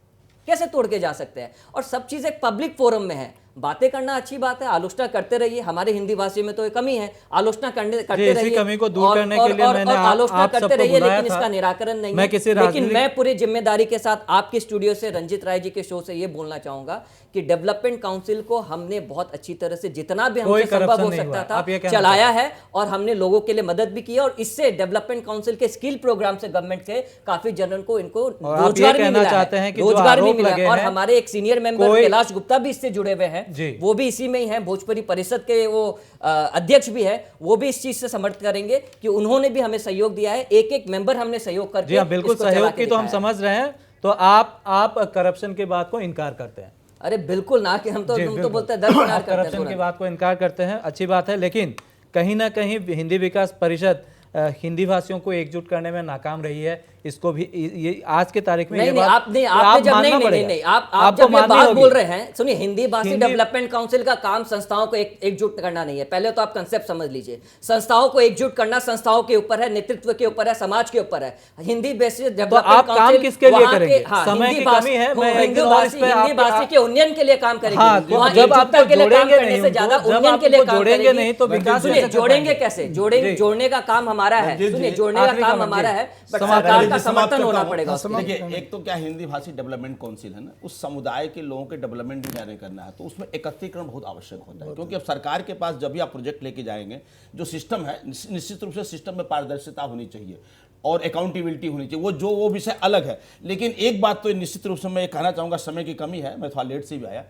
कैसे तोड़ के जा सकते हैं? और सब चीज़ एक पब्लिक फोरम में है। बातें करना अच्छी बात है, आलोचना करते रहिए, हमारे हिंदी भाषी में तो ये कमी है, आलोचना करते रहिए, कमी को दूर करने के लिए मैंने आलोचना करते रहिए, लेकिन इसका था। निराकरण नहीं मैं है। लेकिन मैं पूरी जिम्मेदारी के साथ आपके स्टूडियो से, रंजित राय जी के शो से ये बोलना चाहूंगा कि डेवलपमेंट काउंसिल को हमने बहुत अच्छी तरह से जितना भी हमसे संभव हो सकता था चलाया है, और हमने लोगों के लिए मदद भी की, और इससे डेवलपमेंट काउंसिल के स्किल प्रोग्राम से गवर्नमेंट के काफी जनों को इनको रोजगार भी मिला है, रोजगार भी मिला। और हमारे एक सीनियर मेंबर कैलाश गुप्ता भी इससे जुड़े हुए हैं, वो भी में ही है, भोजपुरी परिषद के वो अध्यक्ष भी है, वो भी इस चीज से समर्थ करेंगे कि उन्होंने भी हमें सहयोग दिया है। एक एक मेंबर हमने सहयोग करके, जी हाँ, बिल्कुल सहयोग की तो हम समझ रहे हैं। तो आप करप्शन की बात को इनकार करते हैं? अरे बिल्कुल ना, कि हम तो बोलते हैं दरकिनार करते हैं, करप्शन की बात को इनकार करते हैं, अच्छी बात है। लेकिन कहीं ना कहीं हिंदी विकास परिषद हिंदी भाषियों को एकजुट करने में नाकाम रही है। इसको भी ये आज के तारीख में नहीं, ये नहीं, बात आपने जब आप जब ये बात बोल रहे हैं, सुनिए, हिंदी भाषी डेवलपमेंट काउंसिल का काम संस्थाओं को एकजुट करना नहीं है। पहले तो आप कंसेप्ट समझ लीजिए, संस्थाओं को एकजुट करना संस्थाओं के ऊपर है, नेतृत्व के ऊपर है, समाज के ऊपर है। हिंदी भाषी डेवलपमेंट काम किसके लिए करेंगे? समय की कमी है, मैं हिंदी भाषी के उन्नयन के लिए काम करेंगे। जब आप जोड़ेंगे नहीं से ज्यादा उन्नयन के लिए जोड़ेंगे नहीं तो विकास जोड़ेंगे कैसे? जोड़ने का काम हमारा है, सुनिए, जोड़ने का काम हमारा है, बट सरकार का समर्थन होना पड़ेगा। देखिए, एक तो क्या हिंदी भाषी डेवलपमेंट काउंसिल है ना, उस समुदाय के लोगों के डेवलपमेंट भी मैंने करना है, तो उसमें एकत्रीकरण बहुत आवश्यक होता है। क्योंकि अब सरकार के पास जब भी आप प्रोजेक्ट लेके जाएंगे, जो सिस्टम है, निश्चित रूप से सिस्टम में पारदर्शिता होनी चाहिए और अकाउंटेबिलिटी होनी चाहिए, वो विषय अलग है। लेकिन एक बात तो निश्चित रूप से मैं कहना चाहूँगा, समय की कमी है, मैं थोड़ा लेट से भी आया,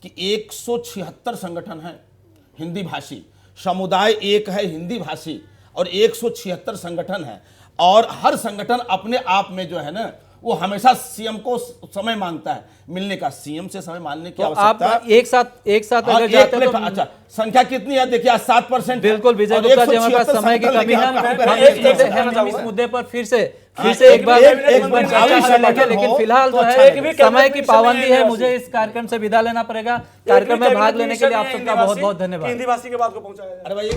कि 176 संगठन हैं हिंदी भाषी, समुदाय एक है हिंदी भाषी, और 176 संगठन है, और हर संगठन अपने आप में जो है ना वो हमेशा सीएम को समय मांगता है मिलने का। सीएम से समय मांगने की तो आवश्यकता आप एक साथ हाँ, अगर एक जाते हो प्लेट- तो अच्छा संख्या कितनी है देखिए, आज 7%। बिल्कुल विजय गुप्ता जी, हमारे पास समय की कमी है। हम इस मुद्दे पर फिर से एक बार चर्चा करेंगे, लेकिन फिलहाल जो है समय की पाबंदी है, मुझे इस कार्यक्रम से विदा लेना पड़ेगा। कार्यक्रम में भाग लेने के लिए आप सबका बहुत बहुत धन्यवाद। हिंदी भाषी के बात को पहुंचाया जाए। अरे भाई